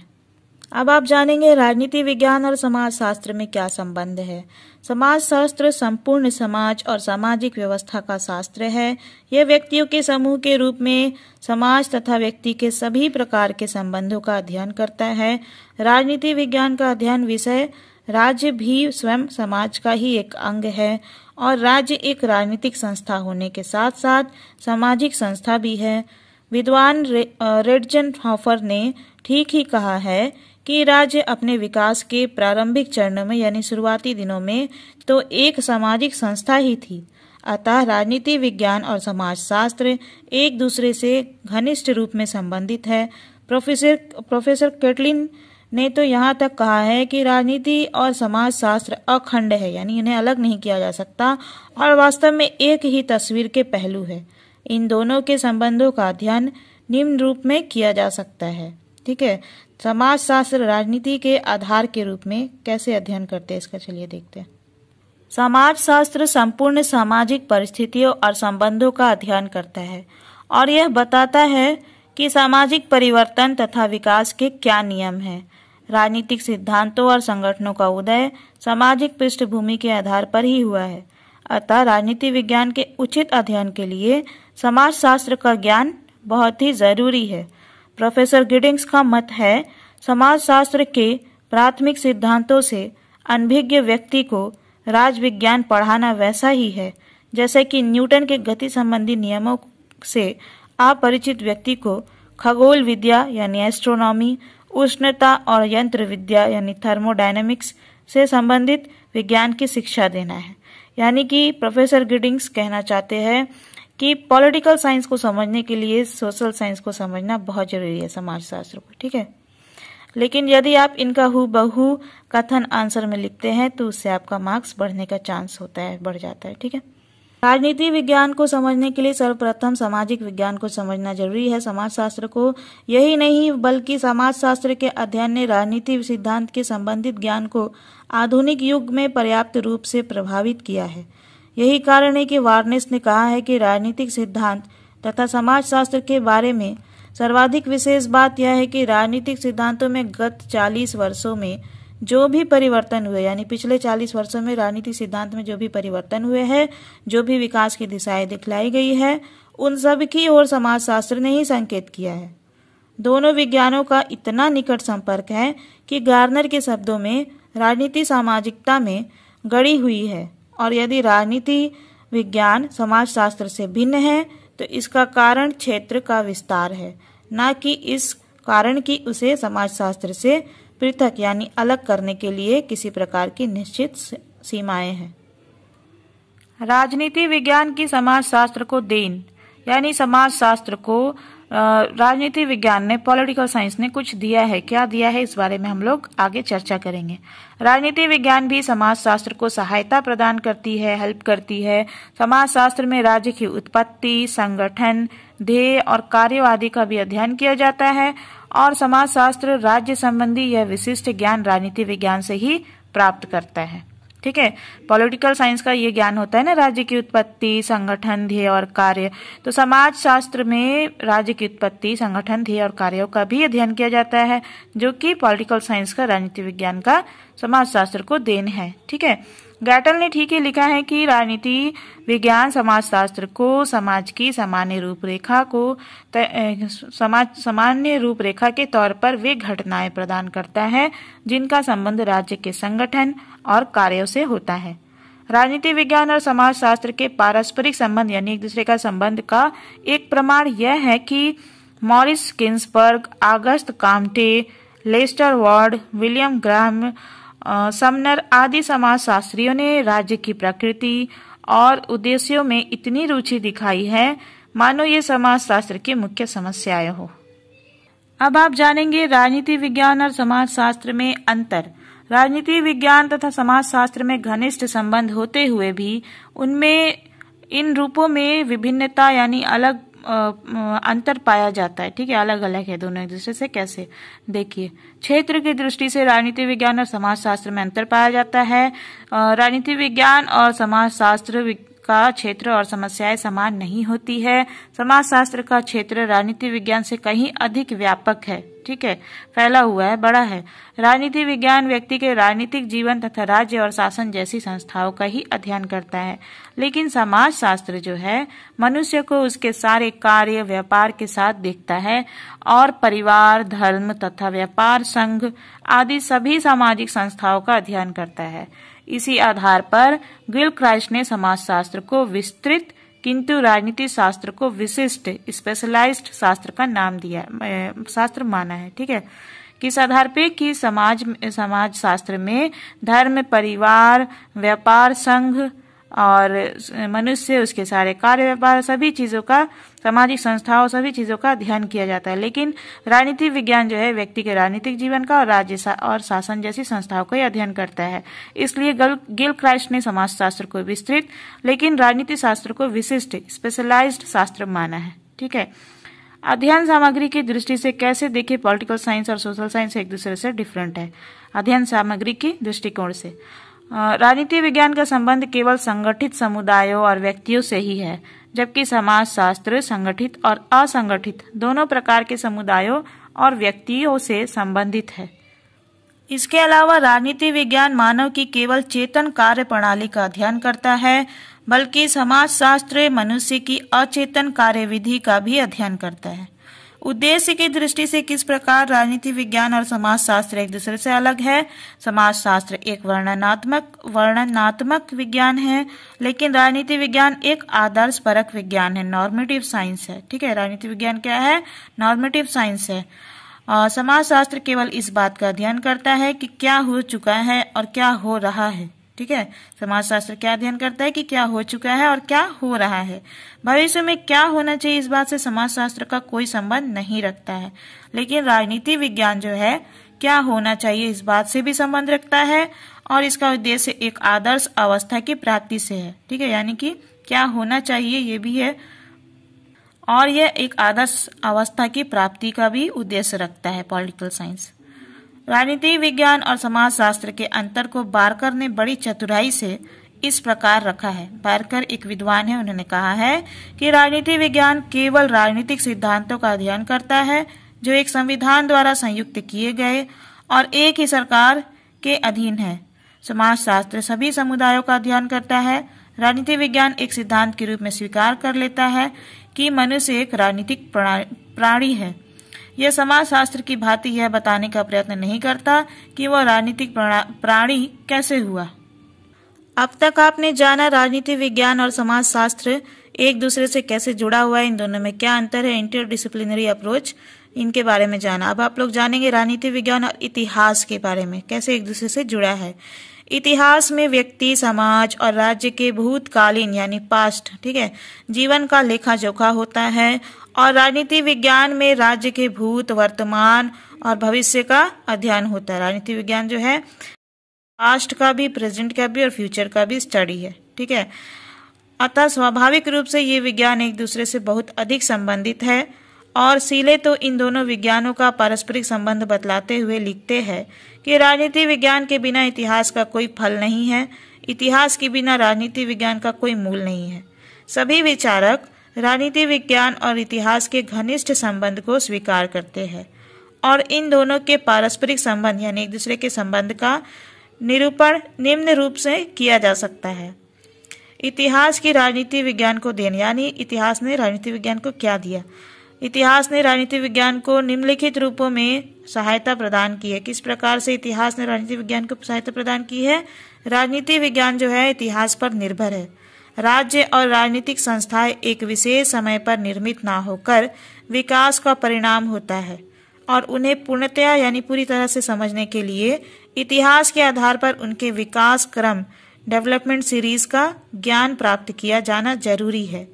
अब आप जानेंगे राजनीति विज्ञान और समाजशास्त्र में क्या संबंध है। समाजशास्त्र संपूर्ण समाज और सामाजिक व्यवस्था का शास्त्र है। यह व्यक्तियों के समूह के रूप में समाज तथा व्यक्ति के सभी प्रकार के संबंधों का अध्ययन करता है। राजनीति विज्ञान का अध्ययन विषय राज्य भी स्वयं समाज का ही एक अंग है और राज्य एक राजनीतिक संस्था होने के साथ साथ सामाजिक संस्था भी है। विद्वान रेडजनहॉफर ने ठीक ही कहा है कि राज्य अपने विकास के प्रारंभिक चरणों में यानी शुरुआती दिनों में तो एक सामाजिक संस्था ही थी। अतः राजनीति विज्ञान और समाजशास्त्र एक दूसरे से घनिष्ठ रूप में संबंधित है। प्रोफेसर कैटलिन ने तो यहाँ तक कहा है कि राजनीति और समाजशास्त्र अखंड है, यानी इन्हें अलग नहीं किया जा सकता और वास्तव में एक ही तस्वीर के पहलू है। इन दोनों के संबंधों का अध्ययन निम्न रूप में किया जा सकता है। ठीक है, समाजशास्त्र राजनीति के आधार के रूप में कैसे अध्ययन करते हैं, इसका चलिए देखते हैं। समाजशास्त्र संपूर्ण सामाजिक परिस्थितियों और संबंधों का अध्ययन करता है और यह बताता है कि सामाजिक परिवर्तन तथा विकास के क्या नियम हैं। राजनीतिक सिद्धांतों और संगठनों का उदय सामाजिक पृष्ठभूमि के आधार पर ही हुआ है। अतः राजनीति विज्ञान के उचित अध्ययन के लिए समाजशास्त्र का ज्ञान बहुत ही जरूरी है। प्रोफेसर गिडिंग्स का मत है, समाजशास्त्र के प्राथमिक सिद्धांतों से अनभिज्ञ व्यक्ति को राजविज्ञान पढ़ाना वैसा ही है जैसे कि न्यूटन के गति संबंधी नियमों से अपरिचित व्यक्ति को खगोल विद्या यानी एस्ट्रोनॉमी, उष्णता और यंत्र विद्या यानी थर्मोडायनेमिक्स से संबंधित विज्ञान की शिक्षा देना है। यानी कि प्रोफेसर गिडिंग्स कहना चाहते हैं कि पॉलिटिकल साइंस को समझने के लिए सोशल साइंस को समझना बहुत जरूरी है, समाजशास्त्र को। ठीक है, लेकिन यदि आप इनका हूबहू कथन आंसर में लिखते हैं तो उससे आपका मार्क्स बढ़ने का चांस होता है, बढ़ जाता है। ठीक है, राजनीति विज्ञान को समझने के लिए सर्वप्रथम सामाजिक विज्ञान को समझना जरूरी है। समाजशास्त्र को यही नहीं बल्कि समाजशास्त्र के अध्ययन ने राजनीति सिद्धांत के संबंधित ज्ञान को आधुनिक युग में पर्याप्त रूप से प्रभावित किया है। यही कारण है कि वार्नेस ने कहा है कि राजनीतिक सिद्धांत तथा समाजशास्त्र के बारे में सर्वाधिक विशेष बात यह है कि राजनीतिक सिद्धांतों में गत 40 वर्षों में जो भी परिवर्तन हुए, यानी पिछले 40 वर्षों में राजनीतिक सिद्धांत में जो भी परिवर्तन हुए हैं, जो भी विकास की दिशाएं दिखलाई गई है, उन सब की ओर समाजशास्त्र ने ही संकेत किया है। दोनों विज्ञानों का इतना निकट संपर्क है कि गार्नर के शब्दों में राजनीति सामाजिकता में गड़ी हुई है, और यदि राजनीति विज्ञान समाजशास्त्र से भिन्न है तो इसका कारण क्षेत्र का विस्तार है, न कि इस कारण कि उसे समाजशास्त्र से पृथक यानी अलग करने के लिए किसी प्रकार की निश्चित सीमाएं हैं। राजनीति विज्ञान की समाजशास्त्र को देन, यानी समाजशास्त्र को राजनीति विज्ञान ने, पॉलिटिकल साइंस ने कुछ दिया है। क्या दिया है इस बारे में हम लोग आगे चर्चा करेंगे। राजनीति विज्ञान भी समाजशास्त्र को सहायता प्रदान करती है, हेल्प करती है। समाजशास्त्र में राज्य की उत्पत्ति, संगठन, ध्येय और कार्य आदि का भी अध्ययन किया जाता है, और समाजशास्त्र राज्य संबंधी यह विशिष्ट ज्ञान राजनीति विज्ञान से ही प्राप्त करता है। ठीक है, पॉलिटिकल साइंस का ये ज्ञान होता है ना, राज्य की उत्पत्ति, संगठन, ध्येय और कार्य। तो समाजशास्त्र में राज्य की उत्पत्ति, संगठन, ध्येय और कार्यों का भी अध्ययन किया जाता है, जो कि पॉलिटिकल साइंस का राजनीति विज्ञान का समाजशास्त्र को देन है। ठीक है, गैटल ने ठीक ही लिखा है कि राजनीति विज्ञान समाजशास्त्र को समाज की सामान्य रूपरेखा के तौर पर वे घटनाएं प्रदान करता है जिनका संबंध राज्य के संगठन और कार्यों से होता है। राजनीति विज्ञान और समाजशास्त्र के पारस्परिक संबंध यानी एक दूसरे का संबंध का एक प्रमाण यह है कि Morris Ginsberg, Auguste Comte, Lester Ward, William Graham Sumner आदि समाजशास्त्रियों ने राज्य की प्रकृति और उद्देश्यों में इतनी रुचि दिखाई है मानो ये समाजशास्त्र की मुख्य समस्याएं हो। अब आप जानेंगे राजनीति विज्ञान और समाजशास्त्र में अंतर। राजनीति विज्ञान तथा समाजशास्त्र में घनिष्ठ संबंध होते हुए भी उनमें इन रूपों में विभिन्नता यानी अलग अंतर पाया जाता है। ठीक है, अलग अलग है दोनों एक दूसरे से। कैसे, देखिए, क्षेत्र की दृष्टि से राजनीति विज्ञान और समाजशास्त्र में अंतर पाया जाता है। राजनीति विज्ञान और समाजशास्त्र का क्षेत्र और समस्याएं समान नहीं होती है। समाजशास्त्र का क्षेत्र राजनीति विज्ञान से कहीं अधिक व्यापक है। ठीक है, फैला हुआ है, बड़ा है। राजनीति विज्ञान व्यक्ति के राजनीतिक जीवन तथा राज्य और शासन जैसी संस्थाओं का ही अध्ययन करता है, लेकिन समाजशास्त्र जो है मनुष्य को उसके सारे कार्य व्यापार के साथ देखता है और परिवार, धर्म तथा व्यापार, संघ आदि सभी सामाजिक संस्थाओं का अध्ययन करता है। इसी आधार पर गिलक्राइस्ट ने समाजशास्त्र को विस्तृत किंतु राजनीति शास्त्र को विशिष्ट स्पेशलाइज्ड शास्त्र का नाम दिया, शास्त्र माना है। ठीक है, किस आधार पे कि समाज शास्त्र में धर्म, परिवार, व्यापार, संघ और मनुष्य, उसके सारे कार्य व्यापार, सभी चीजों का, सामाजिक संस्थाओं, सभी चीजों का अध्ययन किया जाता है। लेकिन राजनीति विज्ञान जो है व्यक्ति के राजनीतिक जीवन का और राज्य और शासन जैसी संस्थाओं का अध्ययन करता है। इसलिए गिलक्राइस्ट ने समाजशास्त्र को विस्तृत लेकिन राजनीति शास्त्र को विशिष्ट स्पेशलाइज्ड शास्त्र माना है। ठीक है, अध्ययन सामग्री की दृष्टि से कैसे देखिए, पॉलिटिकल साइंस और सोशल साइंस एक दूसरे से डिफरेंट है। अध्ययन सामग्री की दृष्टिकोण से राजनीति विज्ञान का संबंध केवल संगठित समुदायों और व्यक्तियों से ही है, जबकि समाजशास्त्र संगठित और असंगठित दोनों प्रकार के समुदायों और व्यक्तियों से संबंधित है। इसके अलावा राजनीति विज्ञान मानव की केवल चेतन कार्य प्रणाली का अध्ययन करता है, बल्कि समाजशास्त्र मनुष्य की अचेतन कार्यविधि का भी अध्ययन करता है। उद्देश्य की दृष्टि से किस प्रकार राजनीति विज्ञान और समाजशास्त्र एक दूसरे से अलग है। समाजशास्त्र एक वर्णनात्मक विज्ञान है, लेकिन राजनीति विज्ञान एक आदर्श परक विज्ञान है, नॉर्मेटिव साइंस है। ठीक है, राजनीति विज्ञान क्या है, नॉर्मेटिव साइंस है। समाजशास्त्र केवल इस बात का अध्ययन करता है कि क्या हो चुका है और क्या हो रहा है। ठीक है, समाजशास्त्र क्या अध्ययन करता है कि क्या हो चुका है और क्या हो रहा है। भविष्य में क्या होना चाहिए इस बात से समाजशास्त्र का कोई संबंध नहीं रखता है, लेकिन राजनीति विज्ञान जो है क्या होना चाहिए इस बात से भी संबंध रखता है और इसका उद्देश्य एक आदर्श अवस्था की प्राप्ति से है। ठीक है, यानी कि क्या होना चाहिए ये भी है, और यह एक आदर्श अवस्था की प्राप्ति का भी उद्देश्य रखता है पॉलिटिकल साइंस। राजनीति विज्ञान और समाजशास्त्र के अंतर को बार्कर ने बड़ी चतुराई से इस प्रकार रखा है। बार्कर एक विद्वान है, उन्होंने कहा है कि राजनीति विज्ञान केवल राजनीतिक सिद्धांतों का अध्ययन करता है जो एक संविधान द्वारा संयुक्त किए गए और एक ही सरकार के अधीन है। समाजशास्त्र सभी समुदायों का अध्ययन करता है। राजनीति विज्ञान एक सिद्धांत के रूप में स्वीकार कर लेता है कि मनुष्य एक राजनीतिक प्राणी है। यह समाजशास्त्र की भांति यह बताने का प्रयत्न नहीं करता कि वह राजनीतिक प्राणी कैसे हुआ। अब तक आपने जाना राजनीति विज्ञान और समाजशास्त्र एक दूसरे से कैसे जुड़ा हुआ है, इन दोनों में क्या अंतर है, इंटरडिसिप्लिनरी अप्रोच, इनके बारे में जाना। अब आप लोग जानेंगे राजनीति विज्ञान और इतिहास के बारे में, कैसे एक दूसरे से जुड़ा है। इतिहास में व्यक्ति, समाज और राज्य के भूतकालीन यानी पास्ट, ठीक है, जीवन का लेखा जोखा होता है, और राजनीति विज्ञान में राज्य के भूत, वर्तमान और भविष्य का अध्ययन होता है। राजनीति विज्ञान जो है पास्ट का भी, प्रेजेंट का भी और फ्यूचर का भी स्टडी है, ठीक है। अतः स्वाभाविक रूप से ये विज्ञान एक दूसरे से बहुत अधिक संबंधित है, और सीले तो इन दोनों विज्ञानों का पारस्परिक संबंध बतलाते हुए लिखते हैं कि राजनीति विज्ञान के बिना इतिहास का कोई फल नहीं है, इतिहास के बिना राजनीति विज्ञान का कोई मूल नहीं है। सभी विचारक राजनीति विज्ञान और इतिहास के घनिष्ठ संबंध को स्वीकार करते हैं, और इन दोनों के पारस्परिक संबंध यानी एक दूसरे के संबंध का निरूपण निम्न रूप से किया जा सकता है। इतिहास की राजनीति विज्ञान को देन, यानी इतिहास ने राजनीति विज्ञान को क्या दिया। इतिहास ने राजनीति विज्ञान को निम्नलिखित रूपों में सहायता प्रदान की है। किस प्रकार से इतिहास ने राजनीति विज्ञान को सहायता प्रदान की है। राजनीति विज्ञान जो है इतिहास पर निर्भर है। राज्य और राजनीतिक संस्थाएं एक विशेष समय पर निर्मित ना होकर विकास का परिणाम होता है, और उन्हें पूर्णतया यानी पूरी तरह से समझने के लिए इतिहास के आधार पर उनके विकास क्रम, डेवलपमेंट सीरीज का ज्ञान प्राप्त किया जाना जरूरी है।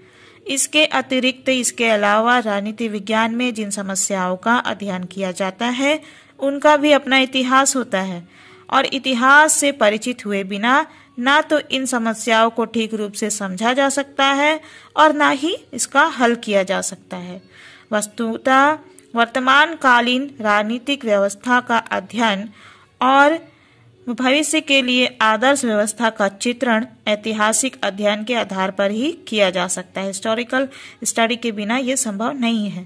इसके अतिरिक्त, इसके अलावा राजनीति विज्ञान में जिन समस्याओं का अध्ययन किया जाता है उनका भी अपना इतिहास होता है, और इतिहास से परिचित हुए बिना ना तो इन समस्याओं को ठीक रूप से समझा जा सकता है और ना ही इसका हल किया जा सकता है। वस्तुतः वर्तमान कालीन राजनीतिक व्यवस्था का अध्ययन और भविष्य के लिए आदर्श व्यवस्था का चित्रण ऐतिहासिक अध्ययन के आधार पर ही किया जा सकता है। हिस्टोरिकल स्टडी के बिना यह संभव नहीं है।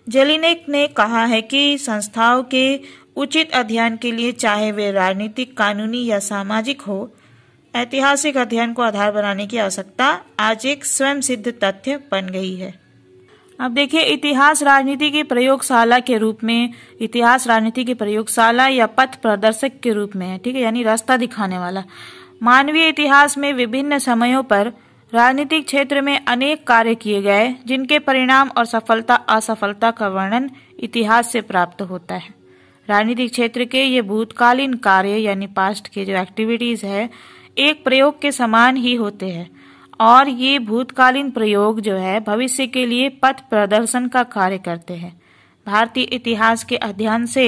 जेलिनेक ने कहा है कि संस्थाओं के उचित अध्ययन के लिए, चाहे वे राजनीतिक, कानूनी या सामाजिक हो, ऐतिहासिक अध्ययन को आधार बनाने की आवश्यकता आज एक स्वयं सिद्ध तथ्य बन गई है। अब देखिए, इतिहास राजनीति की प्रयोगशाला के रूप में, इतिहास राजनीति की प्रयोगशाला या पथ प्रदर्शक के रूप में है, ठीक है, यानी रास्ता दिखाने वाला। मानवीय इतिहास में विभिन्न समयों पर राजनीतिक क्षेत्र में अनेक कार्य किए गए, जिनके परिणाम और सफलता असफलता का वर्णन इतिहास से प्राप्त होता है। राजनीतिक क्षेत्र के ये भूतकालीन कार्य यानी पास्ट के जो एक्टिविटीज है एक प्रयोग के समान ही होते हैं, और ये भूतकालीन प्रयोग जो है भविष्य के लिए पथ प्रदर्शन का कार्य करते हैं। भारतीय इतिहास के अध्ययन से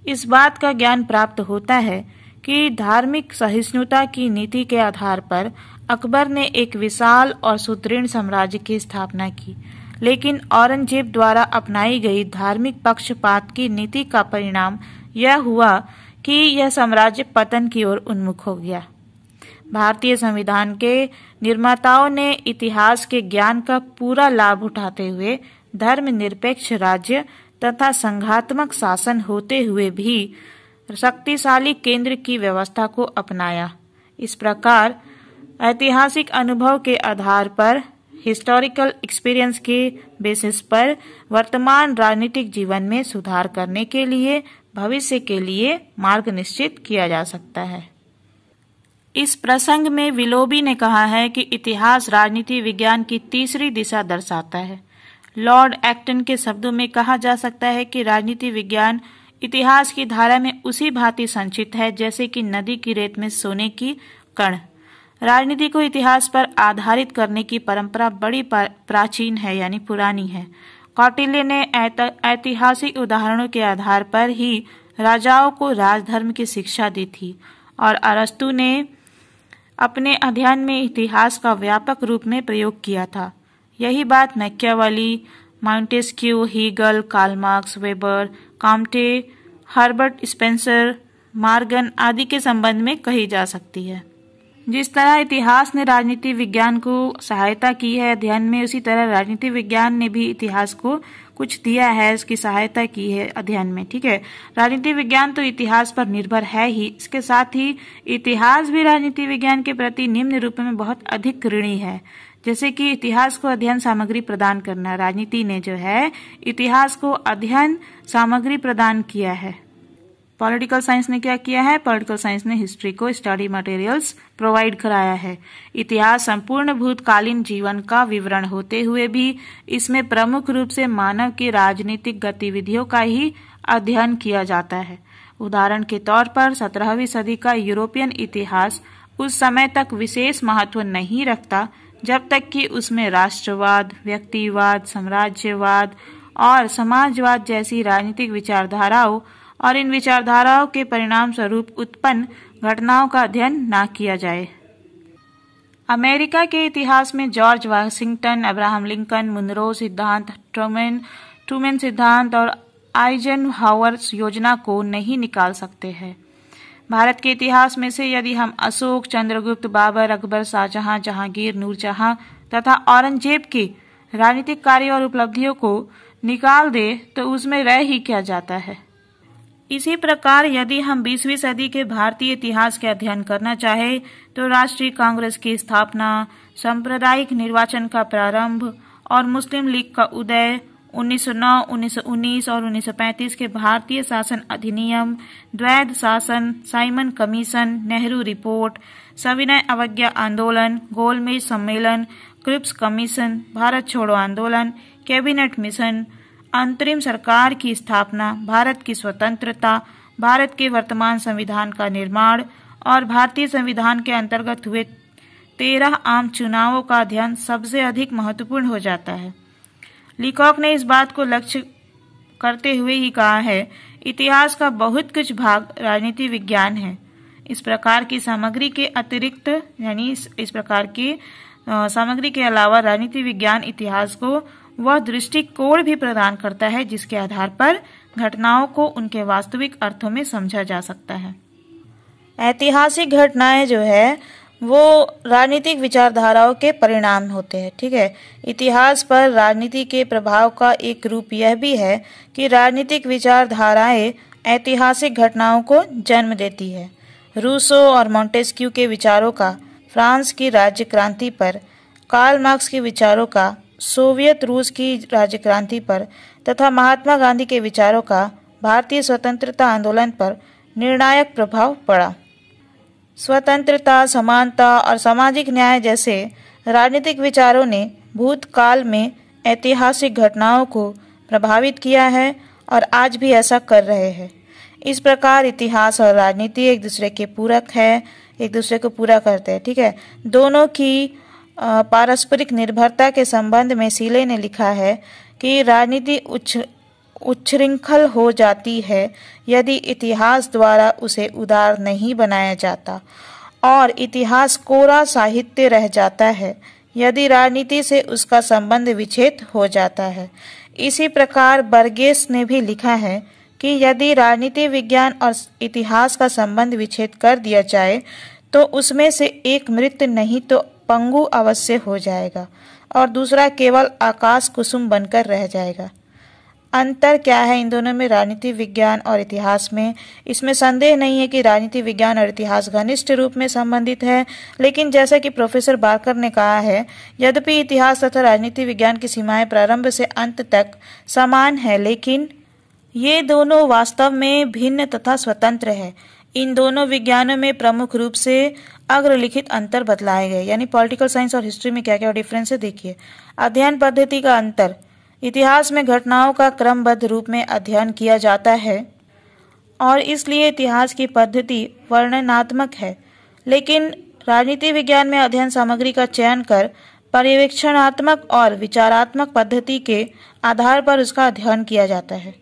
इस बात का ज्ञान प्राप्त होता है कि धार्मिक सहिष्णुता की नीति के आधार पर अकबर ने एक विशाल और सुदृढ़ साम्राज्य की स्थापना की, लेकिन औरंगजेब द्वारा अपनाई गई धार्मिक पक्षपात की नीति का परिणाम यह हुआ कि यह साम्राज्य पतन की ओर उन्मुख हो गया। भारतीय संविधान के निर्माताओं ने इतिहास के ज्ञान का पूरा लाभ उठाते हुए धर्मनिरपेक्ष राज्य तथा संघात्मक शासन होते हुए भी शक्तिशाली केंद्र की व्यवस्था को अपनाया। इस प्रकार ऐतिहासिक अनुभव के आधार पर, हिस्टोरिकल एक्सपीरियंस के बेसिस पर वर्तमान राजनीतिक जीवन में सुधार करने के लिए भविष्य के लिए मार्ग निश्चित किया जा सकता है। इस प्रसंग में विलोबी ने कहा है कि इतिहास राजनीति विज्ञान की तीसरी दिशा दर्शाता है। लॉर्ड एक्टन के शब्दों में कहा जा सकता है कि राजनीति विज्ञान इतिहास की धारा में उसी भांति संचित है जैसे कि नदी की रेत में सोने की कण। राजनीति को इतिहास पर आधारित करने की परंपरा बड़ी प्राचीन है यानी पुरानी है। कौटिल्य ने ऐतिहासिक उदाहरणों के आधार पर ही राजाओं को राजधर्म की शिक्षा दी थी, और अरस्तु ने अपने अध्ययन में इतिहास का व्यापक रूप में प्रयोग किया था। यही बात Machiavelli, Montesquieu, Hegel, Karl Marx, Weber, Comte, Herbert Spencer, Morgan आदि के संबंध में कही जा सकती है। जिस तरह इतिहास ने राजनीति विज्ञान को सहायता की है अध्ययन में, उसी तरह राजनीति विज्ञान ने भी इतिहास को कुछ दिया है, इसकी सहायता की है अध्ययन में। ठीक है, राजनीति विज्ञान तो इतिहास पर निर्भर है ही, इसके साथ ही इतिहास भी राजनीति विज्ञान के प्रति निम्न रूप में बहुत अधिक ऋणी है। जैसे कि इतिहास को अध्ययन सामग्री प्रदान करना, राजनीति ने जो है इतिहास को अध्ययन सामग्री प्रदान किया है। पॉलिटिकल साइंस ने क्या किया है? पॉलिटिकल साइंस ने हिस्ट्री को स्टडी मटेरियल्स प्रोवाइड कराया है। इतिहास संपूर्ण भूतकालीन जीवन का विवरण होते हुए भी इसमें प्रमुख रूप से मानव की राजनीतिक गतिविधियों का ही अध्ययन किया जाता है। उदाहरण के तौर पर 17वीं सदी का यूरोपियन इतिहास उस समय तक विशेष महत्व नहीं रखता जब तक कि उसमें राष्ट्रवाद, व्यक्तिवाद, साम्राज्यवाद और समाजवाद जैसी राजनीतिक विचारधाराओं और इन विचारधाराओं के परिणाम स्वरूप उत्पन्न घटनाओं का अध्ययन न किया जाए। अमेरिका के इतिहास में George Washington, Abraham Lincoln, Monroe सिद्धांत, ट्रूमैन सिद्धांत और आइजनहावर योजना को नहीं निकाल सकते हैं। भारत के इतिहास में से यदि हम अशोक, चंद्रगुप्त, बाबर, अकबर, शाहजहां, जहांगीर, नूरजहां तथा औरंगजेब की राजनीतिक कार्य और उपलब्धियों को निकाल दे तो उसमें रह ही क्या जाता है। इसी प्रकार यदि हम 20वीं सदी के भारतीय इतिहास के अध्ययन करना चाहे तो राष्ट्रीय कांग्रेस की स्थापना, सांप्रदायिक निर्वाचन का प्रारंभ और मुस्लिम लीग का उदय, 1909, 1919 और 1935 के भारतीय शासन अधिनियम, द्वैध शासन, साइमन कमीशन, नेहरू रिपोर्ट, सविनय अवज्ञा आंदोलन, गोलमेज सम्मेलन, क्रिप्स कमीशन, भारत छोड़ो आंदोलन, कैबिनेट मिशन, अंतरिम सरकार की स्थापना, भारत की स्वतंत्रता, भारत के वर्तमान संविधान का निर्माण और भारतीय संविधान के अंतर्गत हुए 13 आम चुनावों का अध्ययन सबसे अधिक महत्वपूर्ण हो जाता है। लीकॉक ने इस बात को लक्ष्य करते हुए ही कहा है, इतिहास का बहुत कुछ भाग राजनीति विज्ञान है। इस प्रकार की सामग्री के अतिरिक्त यानी इस प्रकार की सामग्री के अलावा राजनीति विज्ञान इतिहास को वह दृष्टिकोण भी प्रदान करता है जिसके आधार पर घटनाओं को उनके वास्तविक अर्थों में समझा जा सकता है। ऐतिहासिक घटनाएं जो है वो राजनीतिक विचारधाराओं के परिणाम होते हैं। ठीक है, इतिहास पर राजनीति के प्रभाव का एक रूप यह भी है कि राजनीतिक विचारधाराएं ऐतिहासिक घटनाओं को जन्म देती है। रूसो और मॉन्टेस्क्यू के विचारों का फ्रांस की राज्य क्रांति पर, कार्ल मार्क्स के विचारों का सोवियत रूस की राज्य क्रांति पर तथा महात्मा गांधी के विचारों का भारतीय स्वतंत्रता आंदोलन पर निर्णायक प्रभाव पड़ा। स्वतंत्रता, समानता और सामाजिक न्याय जैसे राजनीतिक विचारों ने भूतकाल में ऐतिहासिक घटनाओं को प्रभावित किया है और आज भी ऐसा कर रहे हैं। इस प्रकार इतिहास और राजनीति एक दूसरे के पूरक है, एक दूसरे को पूरा करते हैं। ठीक है, दोनों की पारस्परिक निर्भरता के संबंध में सीले ने लिखा है कि राजनीति उच्छृंखल हो जाती है यदि इतिहास द्वारा उसे उदार नहीं बनाया जाता और इतिहास कोरा साहित्य रह जाता है यदि राजनीति से उसका संबंध विच्छेद हो जाता है। इसी प्रकार बर्गेस ने भी लिखा है कि यदि राजनीति विज्ञान और इतिहास का संबंध विच्छेद कर दिया जाए तो उसमें से एक मृत नहीं तो पंगु अवश्य हो जाएगा और दूसरा केवल आकाश कुसुम बनकर रह जाएगा। अंतर क्या है इन दोनों में, राजनीति विज्ञान और इतिहास में? इसमें संदेह नहीं है कि राजनीति विज्ञान और इतिहास घनिष्ठ रूप में संबंधित है, लेकिन जैसा कि प्रोफेसर बार्कर ने कहा है, यद्यपि इतिहास तथा राजनीति विज्ञान की सीमाएं प्रारंभ से अंत तक समान है, लेकिन ये दोनों वास्तव में भिन्न तथा स्वतंत्र है। इन दोनों विज्ञानों में प्रमुख रूप से अग्रलिखित अंतर बतलाए गए। यानी पॉलिटिकल साइंस और हिस्ट्री में क्या क्या डिफरेंस है देखिए। अध्ययन पद्धति का अंतर, इतिहास में घटनाओं का क्रमबद्ध रूप में अध्ययन किया जाता है और इसलिए इतिहास की पद्धति वर्णनात्मक है, लेकिन राजनीति विज्ञान में अध्ययन सामग्री का चयन कर पर्यवेक्षणात्मक और विचारात्मक पद्धति के आधार पर उसका अध्ययन किया जाता है।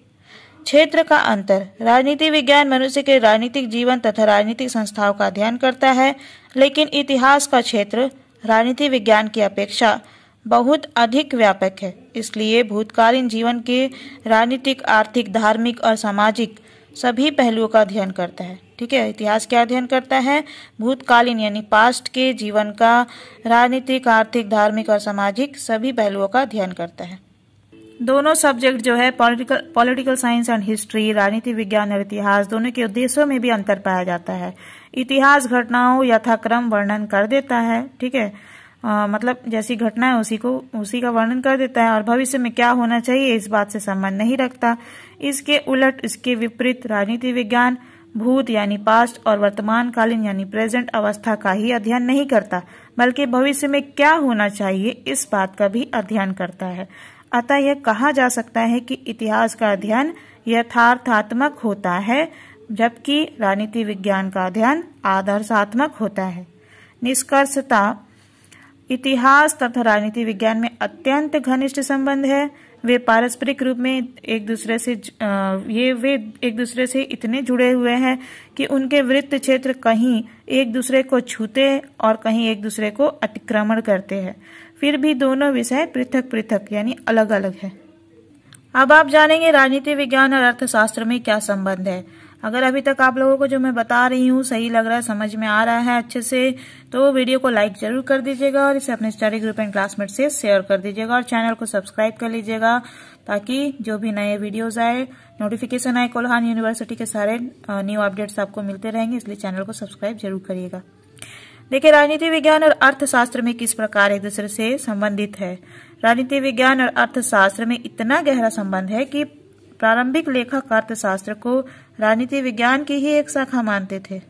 क्षेत्र का अंतर। राजनीति विज्ञान मनुष्य के राजनीतिक जीवन तथा राजनीतिक संस्थाओं का अध्ययन करता है, लेकिन इतिहास का क्षेत्र राजनीति विज्ञान की अपेक्षा बहुत अधिक व्यापक है। इसलिए भूतकालीन जीवन के राजनीतिक, आर्थिक, धार्मिक और सामाजिक सभी पहलुओं का अध्ययन करता है। ठीक है, इतिहास क्या अध्ययन करता है? भूतकालीन यानी पास्ट के जीवन का राजनीतिक, आर्थिक, धार्मिक और सामाजिक सभी पहलुओं का अध्ययन करता है। दोनों सब्जेक्ट जो है पॉलिटिकल साइंस एंड हिस्ट्री, राजनीति विज्ञान और इतिहास, दोनों के उद्देश्यों में भी अंतर पाया जाता है। इतिहास घटनाओं यथाक्रम वर्णन कर देता है। ठीक है, मतलब जैसी घटना है उसी का वर्णन कर देता है और भविष्य में क्या होना चाहिए इस बात से संबंध नहीं रखता। इसके उलट, इसके विपरीत राजनीति विज्ञान भूत यानी पास्ट और वर्तमान कालीन यानी प्रेजेंट अवस्था का ही अध्ययन नहीं करता, बल्कि भविष्य में क्या होना चाहिए इस बात का भी अध्ययन करता है। अतः यह कहा जा सकता है कि इतिहास का अध्ययन यथार्थात्मक होता है, जबकि राजनीति विज्ञान का अध्ययन आदर्शात्मक होता है। निष्कर्षतः इतिहास तथा राजनीति विज्ञान में अत्यंत घनिष्ठ संबंध है। वे पारस्परिक रूप में एक दूसरे से इतने जुड़े हुए हैं कि उनके वृत्त क्षेत्र कहीं एक दूसरे को छूते और कहीं एक दूसरे को अतिक्रमण करते हैं। फिर भी दोनों विषय पृथक पृथक यानी अलग अलग है। अब आप जानेंगे राजनीति विज्ञान और अर्थशास्त्र में क्या संबंध है। अगर अभी तक आप लोगों को जो मैं बता रही हूँ सही लग रहा है, समझ में आ रहा है अच्छे से, तो वीडियो को लाइक जरूर कर दीजिएगा और इसे अपने स्टडी ग्रुप एंड क्लासमेट से शेयर कर दीजिएगा और चैनल को सब्सक्राइब कर लीजिएगा, ताकि जो भी नए वीडियोस आए, नोटिफिकेशन आए, कोल्हान यूनिवर्सिटी के सारे न्यू अपडेट्स आपको मिलते रहेंगे। इसलिए चैनल को सब्सक्राइब जरूर करिएगा। देखिए, राजनीति विज्ञान और अर्थशास्त्र में किस प्रकार एक दूसरे से संबंधित है। राजनीति विज्ञान और अर्थशास्त्र में इतना गहरा संबंध है कि प्रारंभिक लेखक अर्थशास्त्र को राजनीति विज्ञान की ही एक शाखा मानते थे।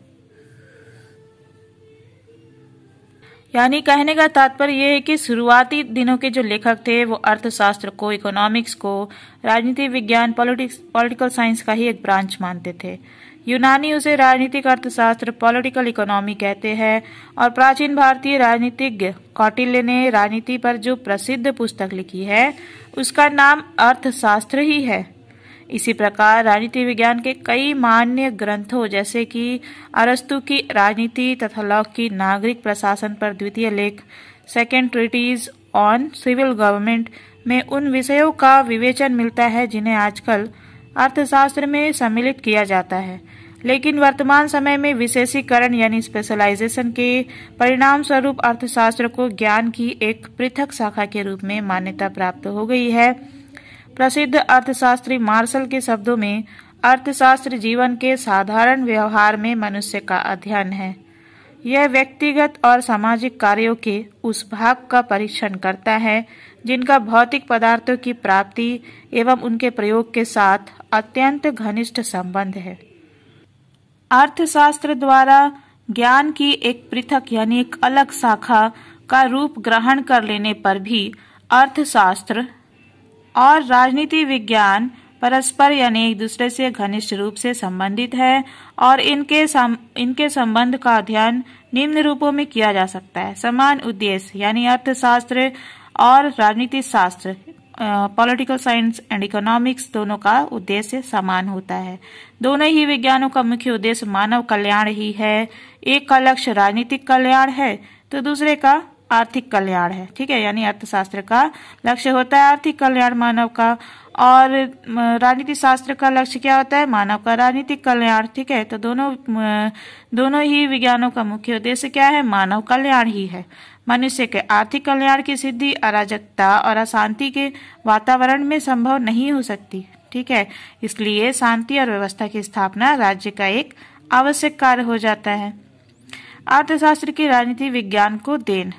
यानी कहने का तात्पर्य यह है कि शुरुआती दिनों के जो लेखक थे वो अर्थशास्त्र को, इकोनॉमिक्स को राजनीति विज्ञान, पॉलिटिकल साइंस का ही एक ब्रांच मानते थे। यूनानी उसे राजनीतिक अर्थशास्त्र, पॉलिटिकल इकोनॉमी कहते हैं और प्राचीन भारतीय राजनीतिज्ञ कौटिल्य ने राजनीति पर जो प्रसिद्ध पुस्तक लिखी है उसका नाम अर्थशास्त्र ही है। इसी प्रकार राजनीति विज्ञान के कई मान्य ग्रंथों जैसे कि अरस्तु की राजनीति तथा लॉक की नागरिक प्रशासन पर द्वितीय लेख, second treatise on civil government में उन विषयों का विवेचन मिलता है जिन्हें आजकल अर्थशास्त्र में सम्मिलित किया जाता है। लेकिन वर्तमान समय में विशेषीकरण यानी स्पेशलाइजेशन के परिणाम स्वरूप अर्थशास्त्र को ज्ञान की एक पृथक शाखा के रूप में मान्यता प्राप्त हो गई है। प्रसिद्ध अर्थशास्त्री मार्शल के शब्दों में अर्थशास्त्र जीवन के साधारण व्यवहार में मनुष्य का अध्ययन है। यह व्यक्तिगत और सामाजिक कार्यों के उस भाग का परीक्षण करता है जिनका भौतिक पदार्थों की प्राप्ति एवं उनके प्रयोग के साथ अत्यंत घनिष्ठ संबंध है। अर्थशास्त्र द्वारा ज्ञान की एक पृथक यानी एक अलग शाखा का रूप ग्रहण कर लेने पर भी अर्थशास्त्र और राजनीति विज्ञान परस्पर यानी एक दूसरे से घनिष्ठ रूप से संबंधित है और इनके संबंध का अध्ययन निम्न रूपों में किया जा सकता है। समान उद्देश्य यानी अर्थशास्त्र और राजनीति शास्त्र, पॉलिटिकल साइंस एंड इकोनॉमिक्स, दोनों का उद्देश्य समान होता है। दोनों ही विज्ञानों का मुख्य उद्देश्य मानव कल्याण ही है। एक का लक्ष्य राजनीतिक कल्याण है तो दूसरे का आर्थिक कल्याण है। ठीक है, यानी अर्थशास्त्र का लक्ष्य होता है आर्थिक कल्याण मानव का और राजनीति शास्त्र का लक्ष्य क्या होता है? मानव का राजनीतिक कल्याण। ठीक है, तो दोनों ही विज्ञानों का मुख्य उद्देश्य क्या है? मानव कल्याण ही है। मनुष्य के आर्थिक कल्याण की सिद्धि अराजकता और अशांति के वातावरण में संभव नहीं हो सकती। ठीक है, इसलिए शांति और व्यवस्था की स्थापना राज्य का एक आवश्यक कार्य हो जाता है। अर्थशास्त्र की राजनीति विज्ञान को देन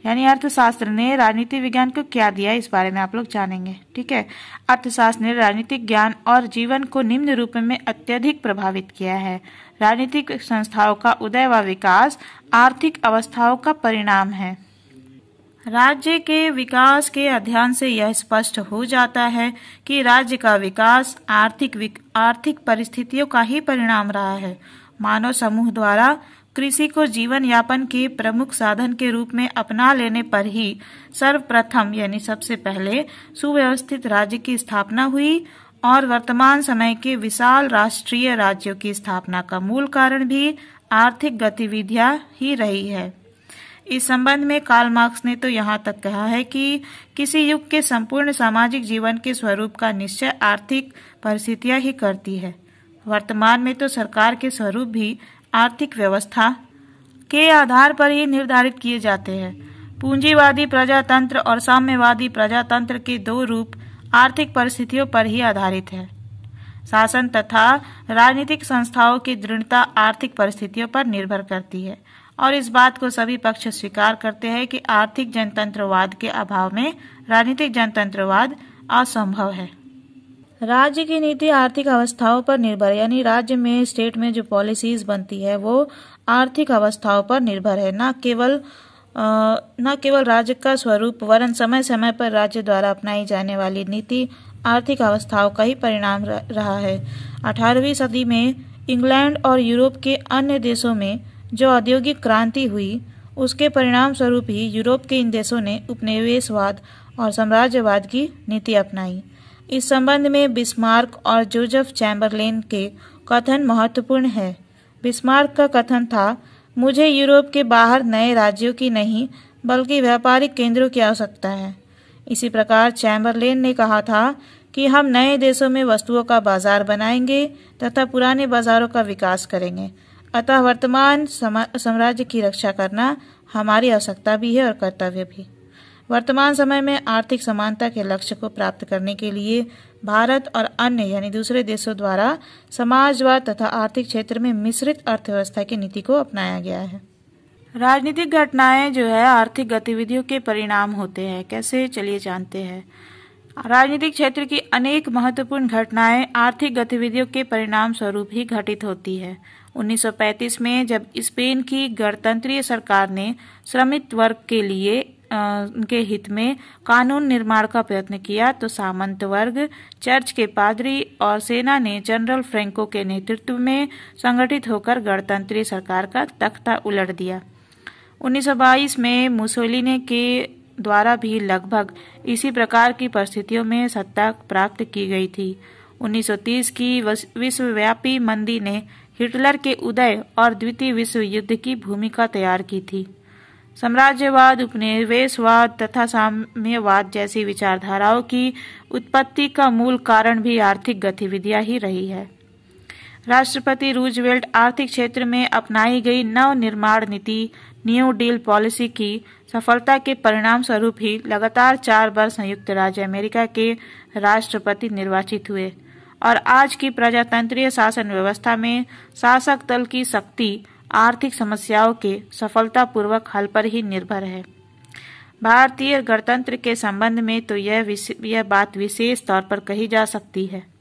यानी अर्थशास्त्र ने राजनीति विज्ञान को क्या दिया, इस बारे में आप लोग जानेंगे। ठीक है, अर्थशास्त्र ने राजनीतिक ज्ञान और जीवन को निम्न रूप में अत्यधिक प्रभावित किया है। राजनीतिक संस्थाओं का उदय व विकास आर्थिक अवस्थाओं का परिणाम है। राज्य के विकास के अध्ययन से यह स्पष्ट हो जाता है कि राज्य का विकास आर्थिक परिस्थितियों का ही परिणाम रहा है। मानव समूह द्वारा कृषि को जीवन यापन के प्रमुख साधन के रूप में अपना लेने पर ही सर्वप्रथम यानी सबसे पहले सुव्यवस्थित राज्य की स्थापना हुई और वर्तमान समय के विशाल राष्ट्रीय राज्यों की स्थापना का मूल कारण भी आर्थिक गतिविधियां ही रही है। इस संबंध में कार्ल मार्क्स ने तो यहाँ तक कहा है कि किसी युग के संपूर्ण सामाजिक जीवन के स्वरूप का निश्चय आर्थिक परिस्थितियां ही करती है। वर्तमान में तो सरकार के स्वरूप भी आर्थिक व्यवस्था के आधार पर ही निर्धारित किए जाते हैं। पूंजीवादी प्रजातंत्र और साम्यवादी प्रजातंत्र के दो रूप आर्थिक परिस्थितियों पर ही आधारित है। शासन तथा राजनीतिक संस्थाओं की दृढ़ता आर्थिक परिस्थितियों पर निर्भर करती है और इस बात को सभी पक्ष स्वीकार करते हैं कि आर्थिक जनतंत्रवाद के अभाव में राजनीतिक जनतंत्रवाद असंभव है। राज्य की नीति आर्थिक अवस्थाओं पर निर्भर, यानी राज्य में स्टेट में जो पॉलिसीज बनती है वो आर्थिक अवस्थाओं पर निर्भर है, न केवल राज्य का स्वरूप, वरन समय समय पर राज्य द्वारा अपनाई जाने वाली नीति आर्थिक अवस्थाओं का ही परिणाम रहा है। 18वीं सदी में इंग्लैंड और यूरोप के अन्य देशों में जो औद्योगिक क्रांति हुई उसके परिणाम स्वरूप ही यूरोप के इन देशों ने उपनिवेशवाद और साम्राज्यवाद की नीति अपनाई। इस संबंध में बिस्मार्क और जोसेफ चैम्बरलेन के कथन महत्वपूर्ण है। बिस्मार्क का कथन था, मुझे यूरोप के बाहर नए राज्यों की नहीं बल्कि व्यापारिक केंद्रों की आवश्यकता है। इसी प्रकार चैम्बरलेन ने कहा था कि हम नए देशों में वस्तुओं का बाजार बनाएंगे तथा पुराने बाजारों का विकास करेंगे। अतः वर्तमान साम्राज्य की रक्षा करना हमारी आवश्यकता भी है और कर्तव्य भी। वर्तमान समय में आर्थिक समानता के लक्ष्य को प्राप्त करने के लिए भारत और अन्य यानी दूसरे देशों द्वारा समाजवाद तथा आर्थिक क्षेत्र में मिश्रित अर्थव्यवस्था की नीति को अपनाया गया है। राजनीतिक घटनाएं जो है आर्थिक गतिविधियों के परिणाम होते हैं। कैसे, चलिए जानते हैं। राजनीतिक क्षेत्र की अनेक महत्वपूर्ण घटनाएं आर्थिक गतिविधियों के परिणाम स्वरूप ही घटित होती है। 1935 में जब स्पेन की गणतंत्रीय सरकार ने श्रमिक वर्ग के लिए उनके हित में कानून निर्माण का प्रयत्न किया तो सामंत वर्ग, चर्च के पादरी और सेना ने जनरल फ्रैंको के नेतृत्व में संगठित होकर गणतंत्रीय सरकार का तख्ता उलट दिया। 1922 में मुसोलिनी के द्वारा भी लगभग इसी प्रकार की परिस्थितियों में सत्ता प्राप्त की गई थी। 1930 की विश्वव्यापी मंदी ने हिटलर के उदय और द्वितीय विश्व युद्ध की भूमिका तैयार की थी। साम्राज्यवाद, उपनिवेशवाद तथा साम्यवाद जैसी विचारधाराओं की उत्पत्ति का मूल कारण भी आर्थिक गतिविधियां ही रही है। राष्ट्रपति रूजवेल्ट आर्थिक क्षेत्र में अपनाई गई नव निर्माण नीति न्यू डील पॉलिसी की सफलता के परिणाम स्वरूप ही लगातार 4 बार संयुक्त राज्य अमेरिका के राष्ट्रपति निर्वाचित हुए और आज की प्रजातंत्रीय शासन व्यवस्था में शासक दल की शक्ति आर्थिक समस्याओं के सफलतापूर्वक हल पर ही निर्भर है। भारतीय गणतंत्र के संबंध में तो यह बात विशेष तौर पर कही जा सकती है।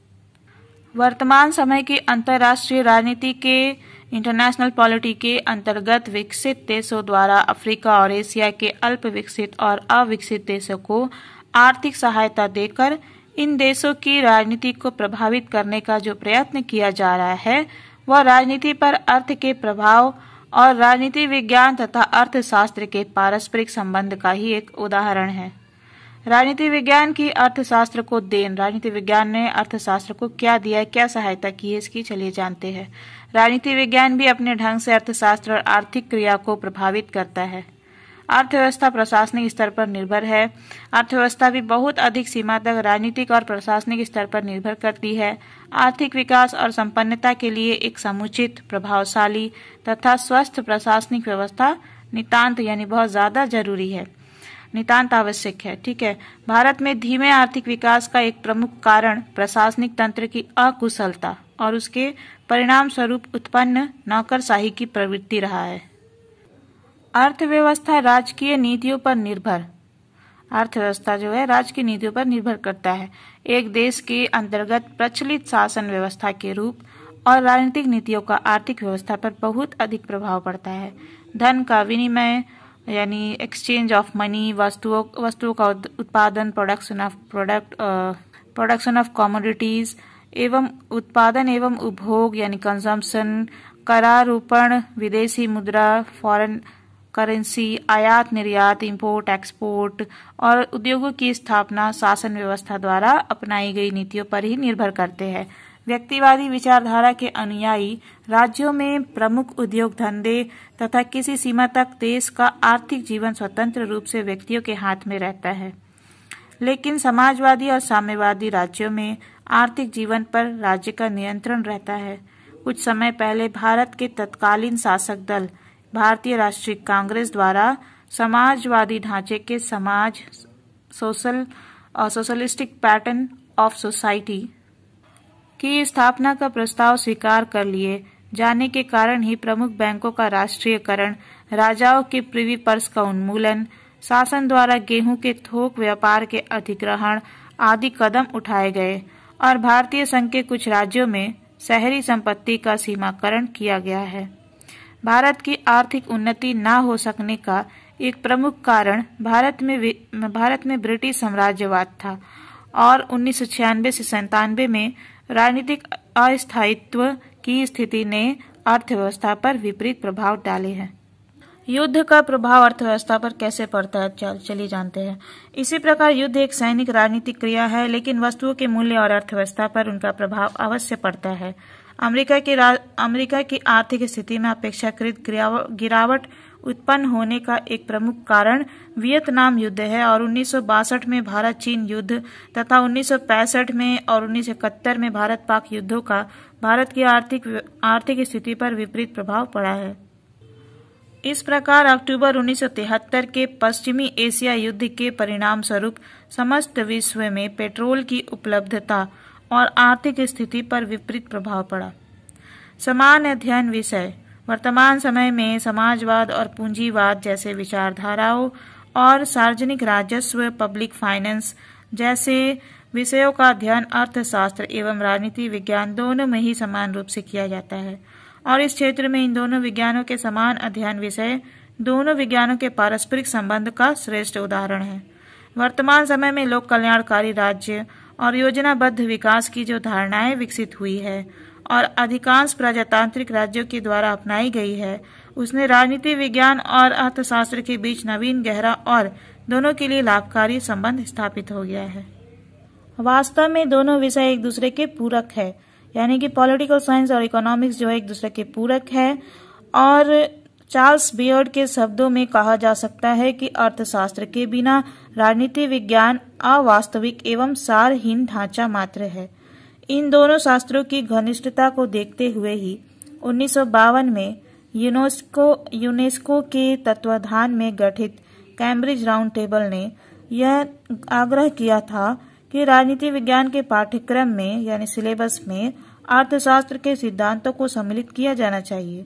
वर्तमान समय की अंतर्राष्ट्रीय राजनीति के इंटरनेशनल पॉलिटी के अंतर्गत विकसित देशों द्वारा अफ्रीका और एशिया के अल्प विकसित और अविकसित देशों को आर्थिक सहायता देकर इन देशों की राजनीति को प्रभावित करने का जो प्रयत्न किया जा रहा है वह राजनीति पर अर्थ के प्रभाव और राजनीति विज्ञान तथा अर्थशास्त्र के पारस्परिक संबंध का ही एक उदाहरण है। राजनीति विज्ञान की अर्थशास्त्र को देन, राजनीति विज्ञान ने अर्थशास्त्र को क्या दिया है, क्या सहायता की है, इसकी चलिए जानते हैं। राजनीति विज्ञान भी अपने ढंग से अर्थशास्त्र और आर्थिक क्रिया को प्रभावित करता है। अर्थव्यवस्था प्रशासनिक स्तर पर निर्भर है। अर्थव्यवस्था भी बहुत अधिक सीमा तक राजनीतिक और प्रशासनिक स्तर पर निर्भर करती है। आर्थिक विकास और संपन्नता के लिए एक समुचित, प्रभावशाली तथा स्वस्थ प्रशासनिक व्यवस्था नितांत यानी बहुत ज्यादा जरूरी है, नितांत आवश्यक है। ठीक है। भारत में धीमे आर्थिक विकास का एक प्रमुख कारण प्रशासनिक तंत्र की अकुशलता और उसके परिणाम स्वरूप उत्पन्न नौकरशाही की प्रवृत्ति रहा है। अर्थव्यवस्था राजकीय नीतियों पर निर्भर, अर्थव्यवस्था जो है राजकीय नीतियों पर निर्भर करता है। एक देश के अंतर्गत प्रचलित शासन व्यवस्था के रूप और राजनीतिक नीतियों का आर्थिक व्यवस्था पर बहुत अधिक प्रभाव पड़ता है। धन का विनिमय यानी एक्सचेंज ऑफ मनी, वस्तुओं का उत्पादन, प्रोडक्शन ऑफ कमोडिटीज एवं उत्पादन एवं उपभोग यानी कंजम्पशन, करारोपण, विदेशी मुद्रा, करेंसी, आयात निर्यात, इंपोर्ट एक्सपोर्ट और उद्योगों की स्थापना शासन व्यवस्था द्वारा अपनाई गई नीतियों पर ही निर्भर करते हैं। व्यक्तिवादी विचारधारा के अनुयायी राज्यों में प्रमुख उद्योग धंधे तथा किसी सीमा तक देश का आर्थिक जीवन स्वतंत्र रूप से व्यक्तियों के हाथ में रहता है। लेकिन समाजवादी और साम्यवादी राज्यों में आर्थिक जीवन पर राज्य का नियंत्रण रहता है। कुछ समय पहले भारत के तत्कालीन शासक दल भारतीय राष्ट्रीय कांग्रेस द्वारा समाजवादी ढांचे के सोशलिस्टिक पैटर्न ऑफ सोसाइटी की स्थापना का प्रस्ताव स्वीकार कर लिए जाने के कारण ही प्रमुख बैंकों का राष्ट्रीयकरण, राजाओं के प्रिवी पर्स का उन्मूलन, शासन द्वारा गेहूं के थोक व्यापार के अधिग्रहण आदि कदम उठाए गए और भारतीय संघ के कुछ राज्यों में शहरी संपत्ति का सीमाकरण किया गया है। भारत की आर्थिक उन्नति न हो सकने का एक प्रमुख कारण भारत में ब्रिटिश साम्राज्यवाद था और 1996 से 97 में राजनीतिक अस्थायित्व की स्थिति ने अर्थव्यवस्था पर विपरीत प्रभाव डाले हैं। युद्ध का प्रभाव अर्थव्यवस्था पर कैसे पड़ता है चलिए जानते हैं। इसी प्रकार युद्ध एक सैनिक राजनीतिक क्रिया है, लेकिन वस्तुओं के मूल्य और अर्थव्यवस्था पर उनका प्रभाव अवश्य पड़ता है। अमेरिका की आर्थिक स्थिति में अपेक्षाकृत गिरावट उत्पन्न होने का एक प्रमुख कारण वियतनाम युद्ध है और 1962 में भारत चीन युद्ध तथा 1965 में और 1971 में भारत पाक युद्धों का भारत की आर्थिक स्थिति पर विपरीत प्रभाव पड़ा है। इस प्रकार अक्टूबर 1973 के पश्चिमी एशिया युद्ध के परिणाम स्वरूप समस्त विश्व में पेट्रोल की उपलब्धता और आर्थिक स्थिति पर विपरीत प्रभाव पड़ा। समान अध्ययन विषय वर्तमान समय में समाजवाद और पूंजीवाद जैसे विचारधाराओं और सार्वजनिक राजस्व, पब्लिक फाइनेंस जैसे विषयों का अध्ययन अर्थशास्त्र एवं राजनीति विज्ञान दोनों में ही समान रूप से किया जाता है और इस क्षेत्र में इन दोनों विज्ञानों के समान अध्ययन विषय दोनों विज्ञानों के पारस्परिक संबंध का श्रेष्ठ उदाहरण है। वर्तमान समय में लोक कल्याणकारी राज्य और योजनाबद्ध विकास की जो धारणाएं विकसित हुई है और अधिकांश प्रजातांत्रिक राज्यों के द्वारा अपनाई गई है, उसने राजनीति विज्ञान और अर्थशास्त्र के बीच नवीन, गहरा और दोनों के लिए लाभकारी संबंध स्थापित हो गया है। वास्तव में दोनों विषय एक दूसरे के पूरक है, यानी कि पॉलिटिकल साइंस और इकोनॉमिक्स जो है एक दूसरे के पूरक है और चार्ल्स बियर्ड के शब्दों में कहा जा सकता है कि अर्थशास्त्र के बिना राजनीति विज्ञान अवास्तविक एवं सारहीन ढांचा मात्र है। इन दोनों शास्त्रों की घनिष्ठता को देखते हुए ही 1952 में यूनेस्को के तत्वाधान में गठित कैम्ब्रिज राउंड टेबल ने यह आग्रह किया था कि राजनीति विज्ञान के पाठ्यक्रम में यानी सिलेबस में अर्थशास्त्र के सिद्धांतों को सम्मिलित किया जाना चाहिए।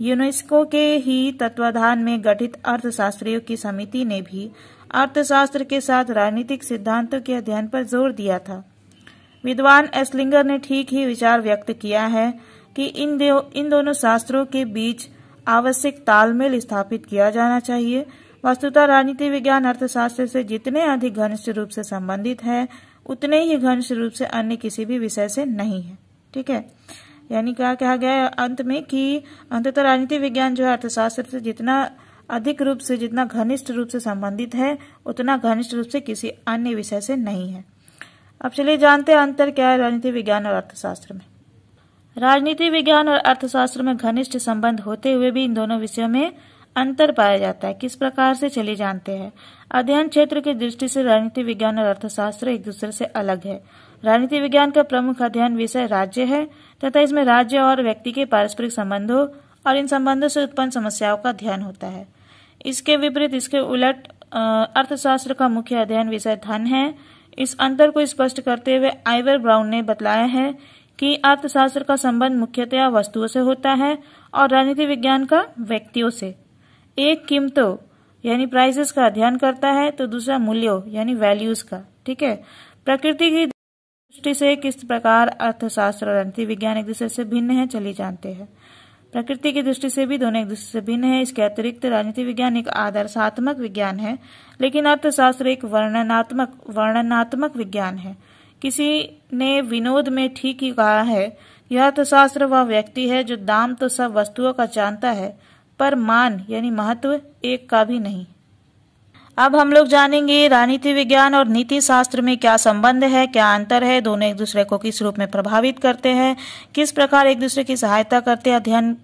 यूनेस्को के ही तत्वाधान में गठित अर्थशास्त्रियों की समिति ने भी अर्थशास्त्र के साथ राजनीतिक सिद्धांतों के अध्ययन पर जोर दिया था। विद्वान एस्लिंगर ने ठीक ही विचार व्यक्त किया है कि इन दोनों शास्त्रों के बीच आवश्यक तालमेल स्थापित किया जाना चाहिए। वस्तुतः राजनीति विज्ञान अर्थशास्त्र से जितने अधिक घनिष्ठ रूप से संबंधित है, उतने ही घनिष्ठ रूप से अन्य किसी भी विषय से नहीं है। ठीक है, यानी क्या कहा गया है अंत में कि अंततः राजनीति विज्ञान जो है अर्थशास्त्र से जितना अधिक रूप से, जितना घनिष्ठ रूप से संबंधित है, उतना घनिष्ठ रूप से किसी अन्य विषय से नहीं है। अब चलिए जानते हैं अंतर क्या है राजनीति विज्ञान और अर्थशास्त्र में। राजनीति विज्ञान और अर्थशास्त्र में घनिष्ठ संबंध होते हुए भी इन दोनों विषयों में अंतर पाया जाता है। किस प्रकार से चलिए जानते हैं। अध्ययन क्षेत्र की दृष्टि से राजनीति विज्ञान और अर्थशास्त्र एक दूसरे से अलग है। राजनीति विज्ञान का प्रमुख अध्ययन विषय राज्य है तथा इसमें राज्य और व्यक्ति के पारस्परिक संबंधों और इन संबंधों से उत्पन्न समस्याओं का अध्ययन होता है। इसके विपरीत, इसके उलट अर्थशास्त्र का मुख्य अध्ययन विषय धन है। इस अंतर को स्पष्ट करते हुए आइवर ब्राउन ने बतलाया है कि अर्थशास्त्र का संबंध मुख्यतया वस्तुओं से होता है और राजनीति विज्ञान का व्यक्तियों से। एक कीमतों यानी प्राइसेस का अध्ययन करता है तो दूसरा मूल्यों यानी वैल्यूज का। ठीक है, प्रकृति की दृष्टि से किस प्रकार अर्थशास्त्र और राजनीति विज्ञान एक दूसरे से भिन्न है चलिए जानते हैं। प्रकृति की दृष्टि से भी दोनों एक दूसरे से भिन्न है। इसके अतिरिक्त राजनीति विज्ञान एक आदर्शात्मक विज्ञान है, लेकिन अर्थशास्त्र एक वर्णनात्मक विज्ञान है। किसी ने विनोद में ठीक ही कहा है, यह अर्थशास्त्र वह व्यक्ति है जो दाम तो सब वस्तुओं का जानता है पर मान यानी महत्व एक का भी नहीं। अब हम लोग जानेंगे राजनीति विज्ञान और नीति शास्त्र में क्या संबंध है, क्या अंतर है, दोनों एक दूसरे को किस रूप में प्रभावित करते हैं, किस प्रकार एक दूसरे की सहायता करते हैं अध्ययन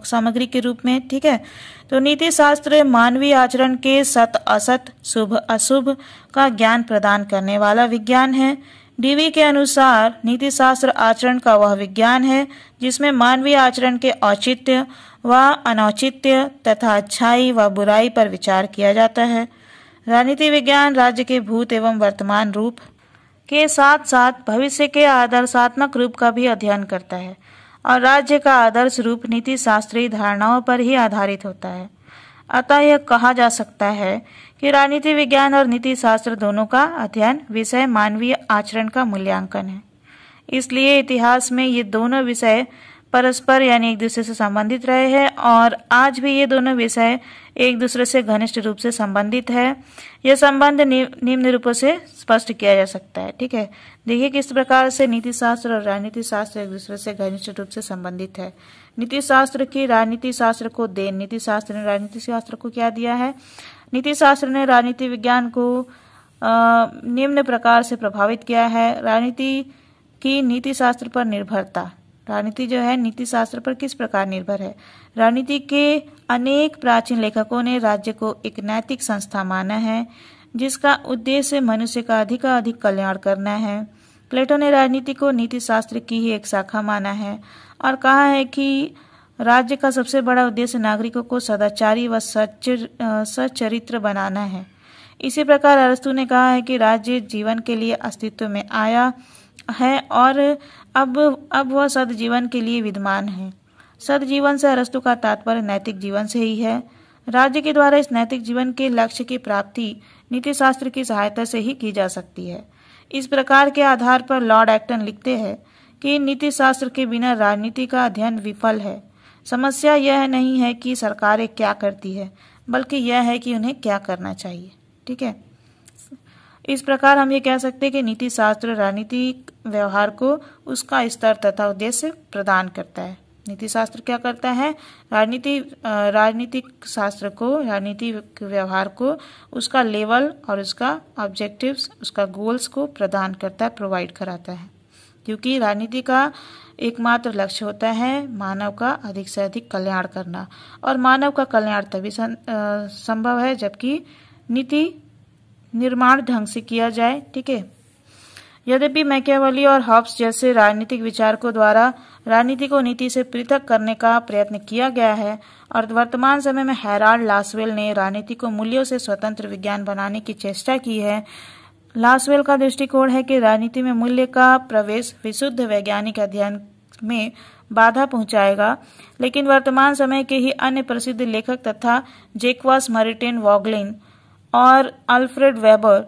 सामग्री के रूप में। ठीक है, तो नीति शास्त्र मानवीय आचरण के सत असत, शुभ अशुभ का ज्ञान प्रदान करने वाला विज्ञान है। डीवी के अनुसार नीति शास्त्र आचरण का वह विज्ञान है जिसमें मानवीय आचरण के औचित्य व अनौचित्य तथा अच्छाई व बुराई पर विचार किया जाता है। राजनीति विज्ञान राज्य के भूत एवं वर्तमान रूप के साथ साथ भविष्य के आदर्शात्मक रूप का भी अध्ययन करता है और राज्य का आदर्श रूप नीति शास्त्रीय धारणाओं पर ही आधारित होता है। अतः यह कहा जा सकता है कि राजनीति विज्ञान और नीति शास्त्र दोनों का अध्ययन विषय मानवीय आचरण का मूल्यांकन है। इसलिए इतिहास में ये दोनों विषय परस्पर यानी एक दूसरे से संबंधित रहे हैं और आज भी ये दोनों विषय एक दूसरे से घनिष्ठ रूप से संबंधित है। यह संबंध निम्न रूपों से स्पष्ट किया जा सकता है। ठीक है, देखिए किस प्रकार से नीति शास्त्र और राजनीति शास्त्र एक दूसरे से घनिष्ठ रूप से संबंधित है। नीति शास्त्र की राजनीति शास्त्र को देन, नीति शास्त्र ने राजनीति शास्त्र को क्या दिया है? नीति शास्त्र ने राजनीति विज्ञान को निम्न प्रकार से प्रभावित किया है। राजनीति की नीति शास्त्र पर निर्भरता, राजनीति जो है नीति शास्त्र पर किस प्रकार निर्भर है? राजनीति के अनेक प्राचीन लेखकों ने राज्य को एक नैतिक संस्था माना है जिसका उद्देश्य मनुष्य का अधिक कल्याण करना है। प्लेटो ने राजनीति को नीति शास्त्र की ही एक शाखा माना है और कहा है कि राज्य का सबसे बड़ा उद्देश्य नागरिकों को सदाचारी व सच्चरित्र बनाना है। इसी प्रकार अरस्तु ने कहा है कि राज्य जीवन के लिए अस्तित्व में आया है और अब वह सदजीवन के लिए विद्यमान है। सदजीवन से अरस्तु का तात्पर्य नैतिक जीवन से ही है। राज्य के द्वारा इस नैतिक जीवन के लक्ष्य की प्राप्ति नीति शास्त्र की सहायता से ही की जा सकती है। इस प्रकार के आधार पर लॉर्ड एक्टन लिखते हैं कि नीति शास्त्र के बिना राजनीति का अध्ययन विफल है। समस्या यह नहीं है कि सरकारें क्या करती है, बल्कि यह है कि उन्हें क्या करना चाहिए। ठीक है, इस प्रकार हम ये कह सकते हैं कि नीति शास्त्र राजनीतिक व्यवहार को उसका स्तर तथा उद्देश्य प्रदान करता है। नीति शास्त्र क्या करता है? राजनीतिक शास्त्र को, राजनीतिक व्यवहार को उसका लेवल और उसका ऑब्जेक्टिव्स, उसका गोल्स को प्रदान करता है, प्रोवाइड कराता है। क्योंकि राजनीति का एकमात्र लक्ष्य होता है मानव का अधिक से अधिक कल्याण करना और मानव का कल्याण तभी संभव है जबकि नीति निर्माण ढंग से किया जाए। ठीक है, यद्यपि मैकियावेली और हॉब्स जैसे राजनीतिक विचारकों द्वारा राजनीति को नीति से पृथक करने का प्रयत्न किया गया है और वर्तमान समय में हेराल्ड लासवेल ने राजनीति को मूल्यों से स्वतंत्र विज्ञान बनाने की चेष्टा की है। लासवेल का दृष्टिकोण है कि राजनीति में मूल्य का प्रवेश विशुद्ध वैज्ञानिक अध्ययन में बाधा पहुंचाएगा, लेकिन वर्तमान समय के ही अन्य प्रसिद्ध लेखक तथा जैक्वस मर्टिन वॉगलिन और अल्फ्रेड वेबर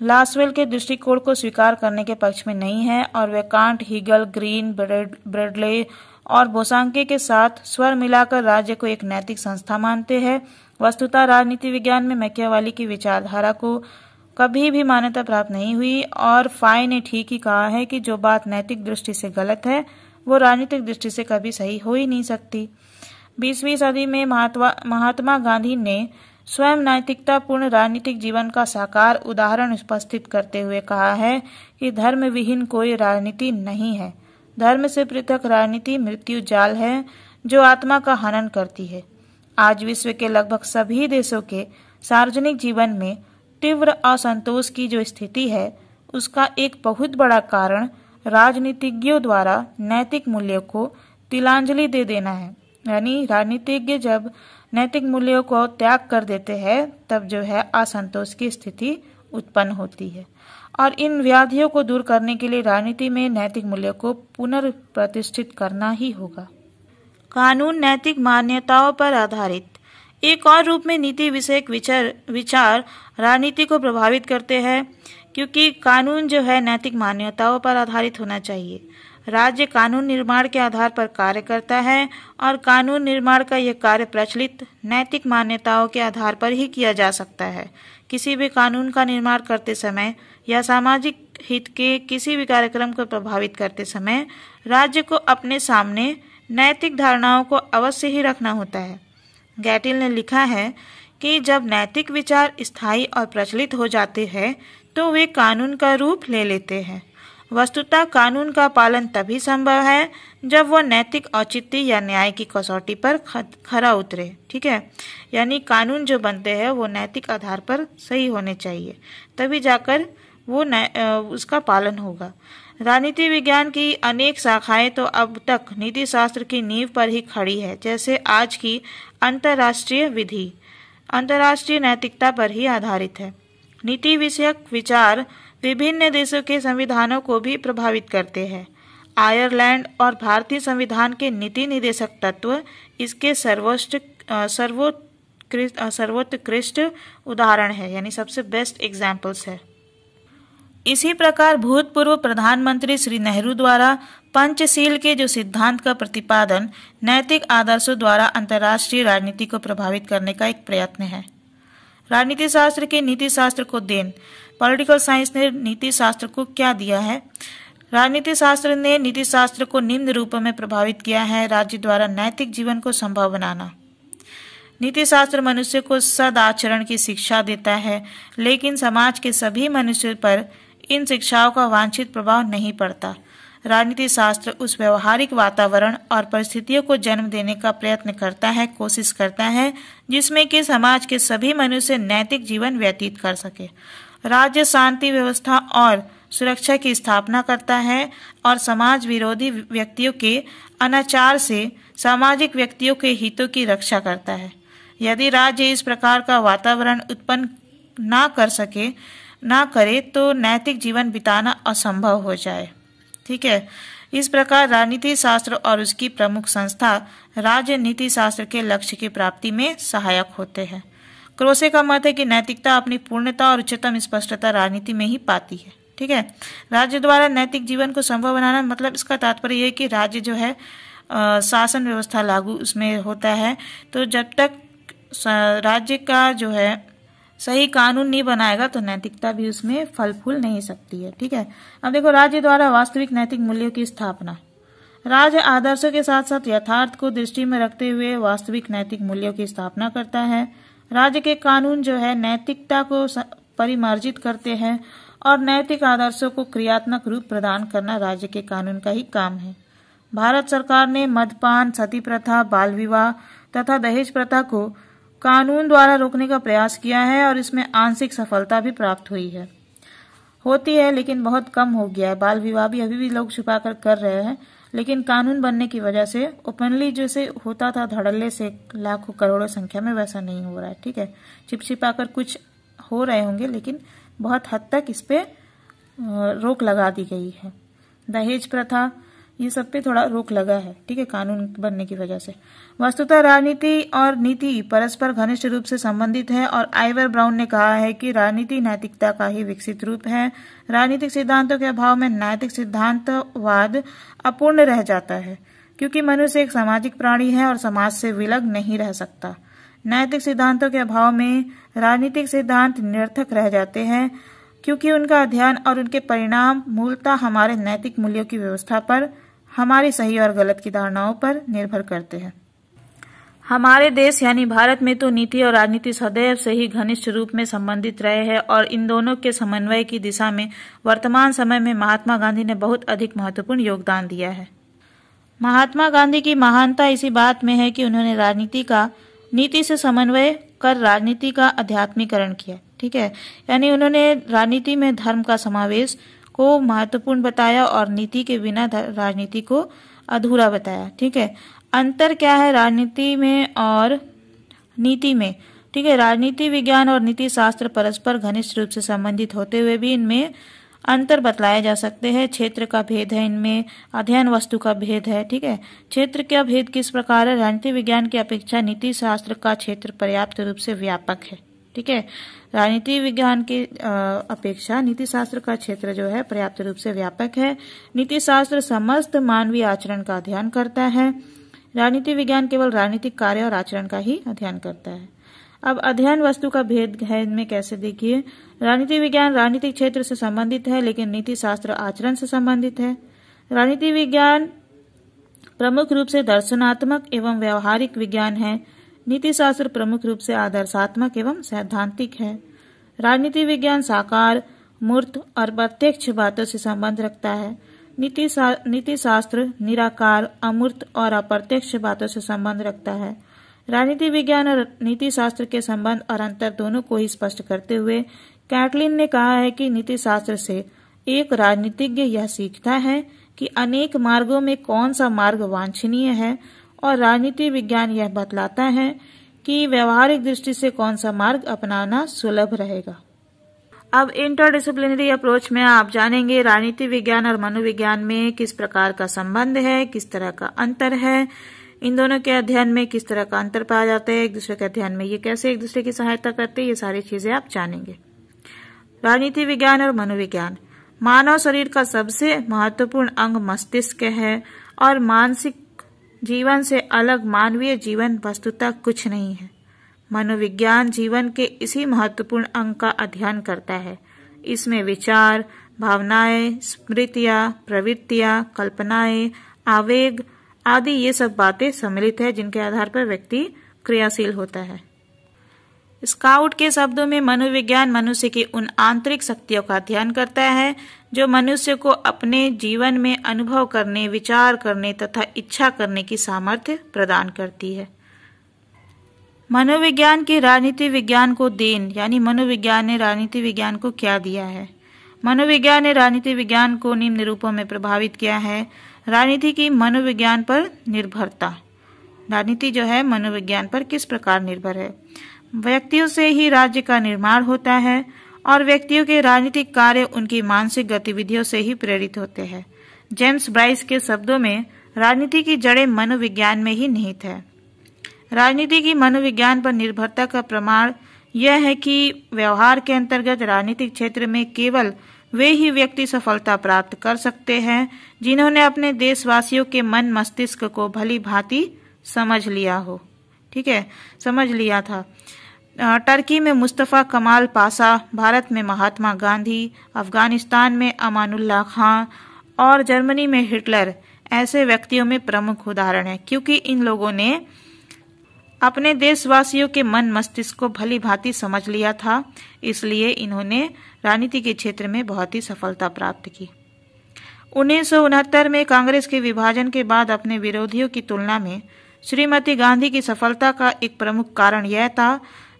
लासवेल के दृष्टिकोण को स्वीकार करने के पक्ष में नहीं है और वे कांट, हीगल, ग्रीन, ब्रेडले और बोसांके के साथ स्वर मिलाकर राज्य को एक नैतिक संस्था मानते हैं। वस्तुतः राजनीति विज्ञान में मैकियावेली की विचारधारा को कभी भी मान्यता प्राप्त नहीं हुई और फाय ने ठीक ही कहा है कि जो बात नैतिक दृष्टि से गलत है वो राजनीतिक दृष्टि से कभी सही हो ही नहीं सकती। 20वीं सदी में महात्मा गांधी ने स्वयं नैतिकतापूर्ण राजनीतिक जीवन का साकार उदाहरण उपस्थित करते हुए कहा है कि धर्म विहीन कोई राजनीति नहीं है। धर्म से पृथक राजनीति मृत्यु जाल है जो आत्मा का हनन करती है। आज विश्व के लगभग सभी देशों के सार्वजनिक जीवन में तीव्र असंतोष की जो स्थिति है उसका एक बहुत बड़ा कारण राजनीतिज्ञों द्वारा नैतिक मूल्यों को तिलांजलि दे देना है। यानी राजनीतिज्ञ जब नैतिक मूल्यों को त्याग कर देते हैं तब जो है असंतोष की स्थिति उत्पन्न होती है और इन व्याधियों को दूर करने के लिए राजनीति में नैतिक मूल्यों को पुनर्प्रतिष्ठित करना ही होगा। कानून नैतिक मान्यताओं पर आधारित एक और रूप में नीति विषयक विचार राजनीति को प्रभावित करते हैं, क्योंकि कानून जो है नैतिक मान्यताओं पर आधारित होना चाहिए। राज्य कानून निर्माण के आधार पर कार्य करता है और कानून निर्माण का यह कार्य प्रचलित नैतिक मान्यताओं के आधार पर ही किया जा सकता है। किसी भी कानून का निर्माण करते समय या सामाजिक हित के किसी भी कार्यक्रम को प्रभावित करते समय राज्य को अपने सामने नैतिक धारणाओं को अवश्य ही रखना होता है। गैटिल ने लिखा है कि जब नैतिक विचार स्थायी और प्रचलित हो जाते हैं तो वे कानून का रूप ले लेते हैं। वस्तुतः कानून का पालन तभी संभव है जब वह नैतिक औचित्य या न्याय की कसौटी पर खरा उतरे। ठीक है, यानी कानून जो बनते हैं वो नैतिक आधार पर सही होने चाहिए, तभी जाकर वो उसका पालन होगा। राजनीति विज्ञान की अनेक शाखाएं तो अब तक नीति शास्त्र की नींव पर ही खड़ी है, जैसे आज की अंतर्राष्ट्रीय विधि अंतर्राष्ट्रीय नैतिकता पर ही आधारित है। नीति विषयक विचार विभिन्न देशों के संविधानों को भी प्रभावित करते हैं। आयरलैंड और भारतीय संविधान के नीति निर्देशक तत्व इसके सर्वोत्कृष्ट उदाहरण है, यानी सबसे बेस्ट एग्जाम्पल्स है। इसी प्रकार भूतपूर्व प्रधानमंत्री श्री नेहरू द्वारा पंचशील के जो सिद्धांत का प्रतिपादन नैतिक आदर्शों द्वारा अंतर्राष्ट्रीय राजनीति को प्रभावित करने का एक प्रयत्न है। राजनीति शास्त्र के नीति शास्त्र को देन पॉलिटिकल साइंस ने नीति शास्त्र को क्या दिया है? राजनीति शास्त्र ने नीति शास्त्र को निम्न रूपों में प्रभावित किया है। राज्य द्वारा नैतिक जीवन को संभव बनाना। नीति शास्त्र मनुष्य को सदाचरण की शिक्षा देता है, लेकिन समाज के सभी मनुष्यों पर इन शिक्षाओं का वांछित प्रभाव नहीं पड़ता। राजनीति शास्त्र उस व्यवहारिक वातावरण और परिस्थितियों को जन्म देने का प्रयत्न करता है, कोशिश करता है, जिसमें कि समाज के सभी मनुष्य नैतिक जीवन व्यतीत कर सके। राज्य शांति व्यवस्था और सुरक्षा की स्थापना करता है और समाज विरोधी व्यक्तियों के अनाचार से सामाजिक व्यक्तियों के हितों की रक्षा करता है। यदि राज्य इस प्रकार का वातावरण उत्पन्न ना करे तो नैतिक जीवन बिताना असंभव हो जाए। ठीक है, इस प्रकार राजनीति शास्त्र और उसकी प्रमुख संस्था राजनीति शास्त्र के लक्ष्य की प्राप्ति में सहायक होते हैं। क्रोसे का मत है कि नैतिकता अपनी पूर्णता और उच्चतम स्पष्टता राजनीति में ही पाती है। ठीक है, राज्य द्वारा नैतिक जीवन को संभव बनाना मतलब इसका तात्पर्य यह कि राज्य जो है शासन व्यवस्था लागू उसमें होता है, तो जब तक राज्य का जो है सही कानून नहीं बनाएगा तो नैतिकता भी उसमें फल फूल नहीं सकती है। ठीक है, अब देखो राज्य द्वारा वास्तविक नैतिक मूल्यों की स्थापना। राज्य आदर्शों के साथ साथ यथार्थ को दृष्टि में रखते हुए वास्तविक नैतिक मूल्यों की स्थापना करता है। राज्य के कानून जो है नैतिकता को परिमार्जित करते हैं और नैतिक आदर्शों को क्रियात्मक रूप प्रदान करना राज्य के कानून का ही काम है। भारत सरकार ने मद्यपान, सती प्रथा, बाल विवाह तथा दहेज प्रथा को कानून द्वारा रोकने का प्रयास किया है और इसमें आंशिक सफलता भी प्राप्त होती है, लेकिन बहुत कम हो गया है। बाल विवाह भी अभी भी लोग छुपाकर कर रहे हैं, लेकिन कानून बनने की वजह से ओपनली जैसे होता था धड़ल्ले से लाखों करोड़ों संख्या में, वैसा नहीं हो रहा है। ठीक है, छिपा कुछ हो रहे होंगे, लेकिन बहुत हद तक इस पे रोक लगा दी गई है। दहेज प्रथा ये सब पे थोड़ा रोक लगा है। ठीक है, कानून बनने की वजह से। वस्तुतः राजनीति और नीति परस्पर घनिष्ठ रूप से संबंधित है और आइवर ब्राउन ने कहा है कि राजनीति नैतिकता का ही विकसित रूप है। राजनीतिक सिद्धांतों के अभाव में नैतिक सिद्धांतवाद अपूर्ण रह जाता है, क्योंकि मनुष्य एक सामाजिक प्राणी है और समाज से विलग नहीं रह सकता। नैतिक सिद्धांतों के अभाव में राजनीतिक सिद्धांत निरर्थक रह जाते हैं, क्योंकि उनका अध्ययन और उनके परिणाम मूलतः हमारे नैतिक मूल्यों की व्यवस्था पर, हमारी सही और गलत की धारणाओं पर निर्भर करते हैं। हमारे देश यानी भारत में तो नीति और राजनीति सदैव से ही घनिष्ठ रूप में संबंधित रहे हैं और इन दोनों के समन्वय की दिशा में वर्तमान समय में महात्मा गांधी ने बहुत अधिक महत्वपूर्ण योगदान दिया है। महात्मा गांधी की महानता इसी बात में है कि उन्होंने राजनीति का नीति से समन्वय कर राजनीति का आध्यात्मिकरण किया। ठीक है, यानी उन्होंने राजनीति में धर्म का समावेश को महत्वपूर्ण बताया और नीति के बिना राजनीति को अधूरा बताया। ठीक है, अंतर क्या है राजनीति में और नीति में? ठीक है, राजनीति विज्ञान और नीति शास्त्र परस्पर घनिष्ठ रूप से संबंधित होते हुए भी इनमें अंतर बतलाए जा सकते हैं। क्षेत्र का भेद है इनमें, अध्ययन वस्तु का भेद है। ठीक है, क्षेत्र का भेद किस प्रकार है? राजनीति विज्ञान की अपेक्षा नीति शास्त्र का क्षेत्र पर्याप्त रूप से व्यापक है। ठीक है, राजनीति विज्ञान की अपेक्षा नीति शास्त्र का क्षेत्र जो है पर्याप्त रूप से व्यापक है। नीति शास्त्र समस्त मानवीय आचरण का अध्ययन करता है, राजनीति विज्ञान केवल राजनीतिक कार्य और आचरण का ही अध्ययन करता है। अब अध्ययन वस्तु का भेद है इनमें कैसे, देखिए। राजनीति विज्ञान राजनीतिक क्षेत्र से संबंधित है, लेकिन नीति शास्त्र आचरण से संबंधित है। राजनीति विज्ञान प्रमुख रूप से दर्शनात्मक एवं व्यवहारिक विज्ञान है, नीति शास्त्र प्रमुख रूप से आदर्शात्मक एवं सैद्धांतिक है। राजनीति विज्ञान साकार, मूर्त और प्रत्यक्ष बातों से संबंध रखता है। नीति शास्त्र निराकार, अमूर्त और अप्रत्यक्ष बातों से संबंध रखता है। राजनीति विज्ञान और नीति शास्त्र के संबंध और अंतर दोनों को ही स्पष्ट करते हुए कैटलिन ने कहा है कि नीति शास्त्र से एक राजनीतिज्ञ यह सीखता है कि अनेक मार्गों में कौन सा मार्ग वांछनीय है, और राजनीति विज्ञान यह बतलाता है कि व्यवहारिक दृष्टि से कौन सा मार्ग अपनाना सुलभ रहेगा। अब इंटरडिसिप्लिनरी अप्रोच में आप जानेंगे राजनीति विज्ञान और मनोविज्ञान में किस प्रकार का संबंध है, किस तरह का अंतर है, इन दोनों के अध्ययन में किस तरह का अंतर पाया जाता है, एक दूसरे के अध्ययन में ये कैसे एक दूसरे की सहायता करते हैं, ये सारी चीजें आप जानेंगे। राजनीति विज्ञान और मनोविज्ञान। मानव शरीर का सबसे महत्वपूर्ण अंग मस्तिष्क है और मानसिक जीवन से अलग मानवीय जीवन वस्तुतः कुछ नहीं है। मनोविज्ञान जीवन के इसी महत्वपूर्ण अंग का अध्ययन करता है। इसमें विचार, भावनाएं, स्मृतियां, प्रवृत्तियां, कल्पनाएं, आवेग आदि ये सब बातें सम्मिलित है जिनके आधार पर व्यक्ति क्रियाशील होता है। स्काउट के शब्दों में मनोविज्ञान मनुष्य की उन आंतरिक शक्तियों का अध्ययन करता है जो मनुष्य को अपने जीवन में अनुभव करने, विचार करने तथा इच्छा करने की सामर्थ्य प्रदान करती है। मनोविज्ञान की राजनीति विज्ञान को देन, यानी मनोविज्ञान ने राजनीति विज्ञान को क्या दिया है। मनोविज्ञान ने राजनीति विज्ञान को निम्न रूपों में प्रभावित किया है। राजनीति की मनोविज्ञान पर निर्भरता। राजनीति जो है मनोविज्ञान पर किस प्रकार निर्भर है। व्यक्तियों से ही राज्य का निर्माण होता है और व्यक्तियों के राजनीतिक कार्य उनकी मानसिक गतिविधियों से ही प्रेरित होते हैं। जेम्स ब्राइस के शब्दों में राजनीति की जड़ें मनोविज्ञान में ही निहित है। राजनीति की मनोविज्ञान पर निर्भरता का प्रमाण यह है कि व्यवहार के अंतर्गत राजनीतिक क्षेत्र में केवल वे ही व्यक्ति सफलता प्राप्त कर सकते हैं जिन्होंने अपने देशवासियों के मन मस्तिष्क को भली भांति समझ लिया हो। ठीक है, समझ लिया था। टर्की में मुस्तफा कमाल पाशा, भारत में महात्मा गांधी, अफगानिस्तान में अमानुल्लाह खां और जर्मनी में हिटलर ऐसे व्यक्तियों में प्रमुख उदाहरण है, क्योंकि इन लोगों ने अपने देशवासियों के मन मस्तिष्क को भली भांति समझ लिया था, इसलिए इन्होंने राजनीति के क्षेत्र में बहुत ही सफलता प्राप्त की। 1969 में कांग्रेस के विभाजन के बाद अपने विरोधियों की तुलना में श्रीमती गांधी की सफलता का एक प्रमुख कारण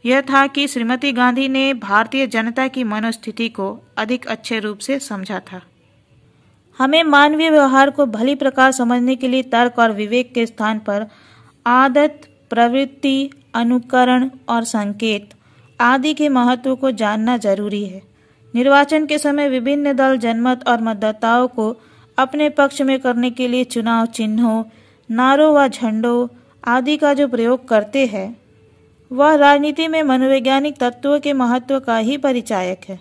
यह था कि श्रीमती गांधी ने भारतीय जनता की मनोस्थिति को अधिक अच्छे रूप से समझा था। हमें मानवीय व्यवहार को भली प्रकार समझने के लिए तर्क और विवेक के स्थान पर आदत, प्रवृत्ति, अनुकरण और संकेत आदि के महत्व को जानना जरूरी है। निर्वाचन के समय विभिन्न दल जनमत और मतदाताओं को अपने पक्ष में करने के लिए चुनाव चिन्हों, नारों व झंडों आदि का जो प्रयोग करते हैं वह राजनीति में मनोवैज्ञानिक तत्वों के महत्व का ही परिचायक है।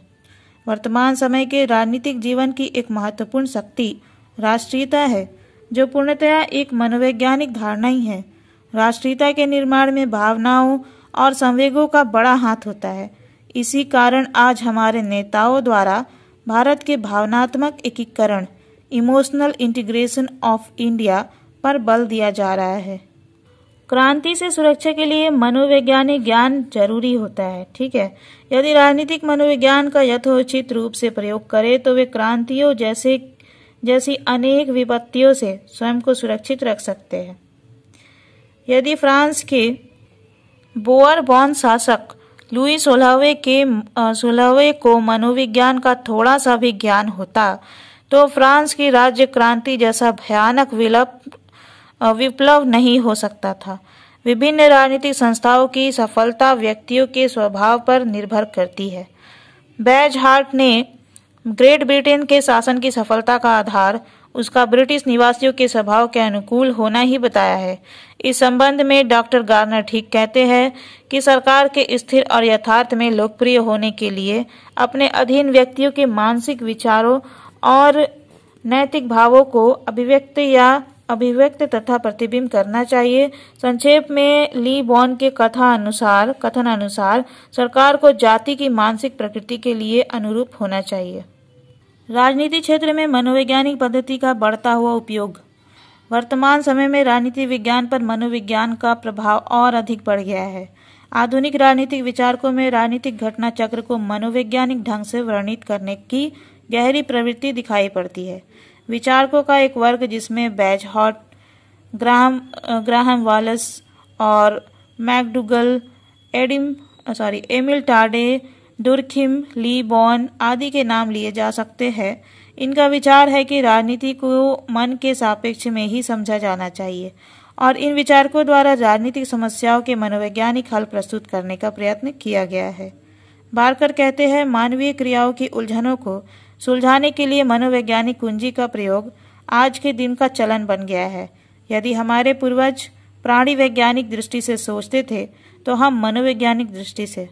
वर्तमान समय के राजनीतिक जीवन की एक महत्वपूर्ण शक्ति राष्ट्रीयता है, जो पूर्णतया एक मनोवैज्ञानिक धारणा ही है। राष्ट्रीयता के निर्माण में भावनाओं और संवेगों का बड़ा हाथ होता है। इसी कारण आज हमारे नेताओं द्वारा भारत के भावनात्मक एकीकरण, इमोशनल इंटीग्रेशन ऑफ इंडिया पर बल दिया जा रहा है। क्रांति से सुरक्षा के लिए मनोवैज्ञानिक ज्ञान जरूरी होता है। ठीक है, यदि राजनीतिक मनोविज्ञान का यथोचित रूप से प्रयोग करें तो वे क्रांतियों जैसी अनेक विपत्तियों से स्वयं को सुरक्षित रख सकते हैं। यदि फ्रांस के बोअरबॉन शासक लुई 16वें को मनोविज्ञान का थोड़ा सा भी ज्ञान होता तो फ्रांस की राज्य क्रांति जैसा भयानक विप्लव नहीं हो सकता था। विभिन्न राजनीतिक संस्थाओं की सफलता व्यक्तियों के स्वभाव पर निर्भर करती है। बैजहार्ट ने ग्रेट ब्रिटेन के शासन की सफलता का आधार उसका ब्रिटिश निवासियों के स्वभाव के अनुकूल होना ही बताया है। इस संबंध में डॉक्टर गार्नर ठीक कहते हैं कि सरकार के स्थिर और यथार्थ में लोकप्रिय होने के लिए अपने अधीन व्यक्तियों के मानसिक विचारों और नैतिक भावों को अभिव्यक्त तथा प्रतिबिंब करना चाहिए। संक्षेप में ली बॉन के कथन अनुसार सरकार को जाति की मानसिक प्रकृति के लिए अनुरूप होना चाहिए। राजनीति क्षेत्र में मनोवैज्ञानिक पद्धति का बढ़ता हुआ उपयोग। वर्तमान समय में राजनीति विज्ञान पर मनोविज्ञान का प्रभाव और अधिक बढ़ गया है। आधुनिक राजनीतिक विचारकों में राजनीतिक घटना चक्र को मनोवैज्ञानिक ढंग से वर्णित करने की गहरी प्रवृत्ति दिखाई पड़ती है। विचारकों का एक वर्ग जिसमें बैजहॉट, ग्राहम वालस और मैकडूगल, एमिल टार्डे, दुर्खिम, ली बॉन आदि के नाम लिए जा सकते हैं। इनका विचार है कि राजनीति को मन के सापेक्ष में ही समझा जाना चाहिए और इन विचारकों द्वारा राजनीतिक समस्याओं के मनोवैज्ञानिक हल प्रस्तुत करने का प्रयत्न किया गया है। बारकर कहते हैं, मानवीय क्रियाओं की उलझनों को सुलझाने के लिए मनोवैज्ञानिक कुंजी का प्रयोग आज के दिन का चलन बन गया है। यदि हमारे पूर्वज प्राणी वैज्ञानिक दृष्टि से सोचते थे तो हम मनोवैज्ञानिक दृष्टि से।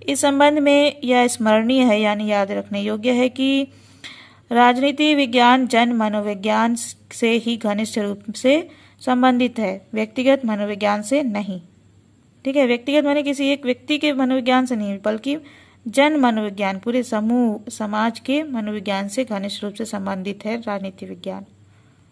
इस संबंध में यह स्मरणीय है यानी याद रखने योग्य है कि राजनीति विज्ञान जन मनोविज्ञान से ही घनिष्ठ रूप से संबंधित है, व्यक्तिगत मनोविज्ञान से नहीं। ठीक है, व्यक्तिगत माने किसी एक व्यक्ति के मनोविज्ञान से नहीं, बल्कि जन मनोविज्ञान, पूरे समूह समाज के मनोविज्ञान से घनिष्ठ रूप से संबंधित है राजनीति विज्ञान।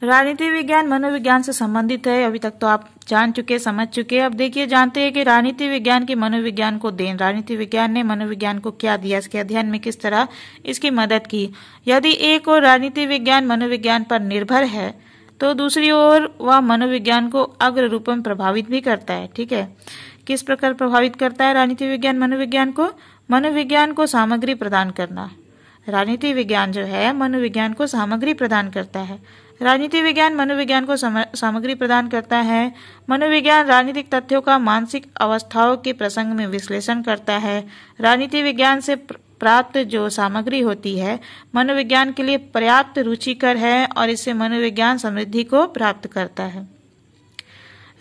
राजनीति विज्ञान मनोविज्ञान से संबंधित है, अभी तक तो आप जान चुके, समझ चुके। अब देखिए, जानते हैं कि राजनीति विज्ञान के मनोविज्ञान को देन, राजनीति विज्ञान ने मनोविज्ञान को क्या दिया, इसके अध्ययन में किस तरह इसकी मदद की। यदि एक ओर राजनीति विज्ञान मनोविज्ञान पर निर्भर है तो दूसरी ओर वह मनोविज्ञान को अग्र रूप में प्रभावित भी करता है। ठीक है, किस प्रकार प्रभावित करता है राजनीति विज्ञान मनोविज्ञान को? मनोविज्ञान को सामग्री प्रदान करना। राजनीति विज्ञान जो है मनोविज्ञान को सामग्री प्रदान करता है। राजनीति विज्ञान मनोविज्ञान को सामग्री प्रदान करता है। मनोविज्ञान राजनीतिक तथ्यों का मानसिक अवस्थाओं के प्रसंग में विश्लेषण करता है। राजनीति विज्ञान से प्राप्त जो सामग्री होती है मनोविज्ञान के लिए पर्याप्त रुचिकर है और इससे मनोविज्ञान समृद्धि को प्राप्त करता है।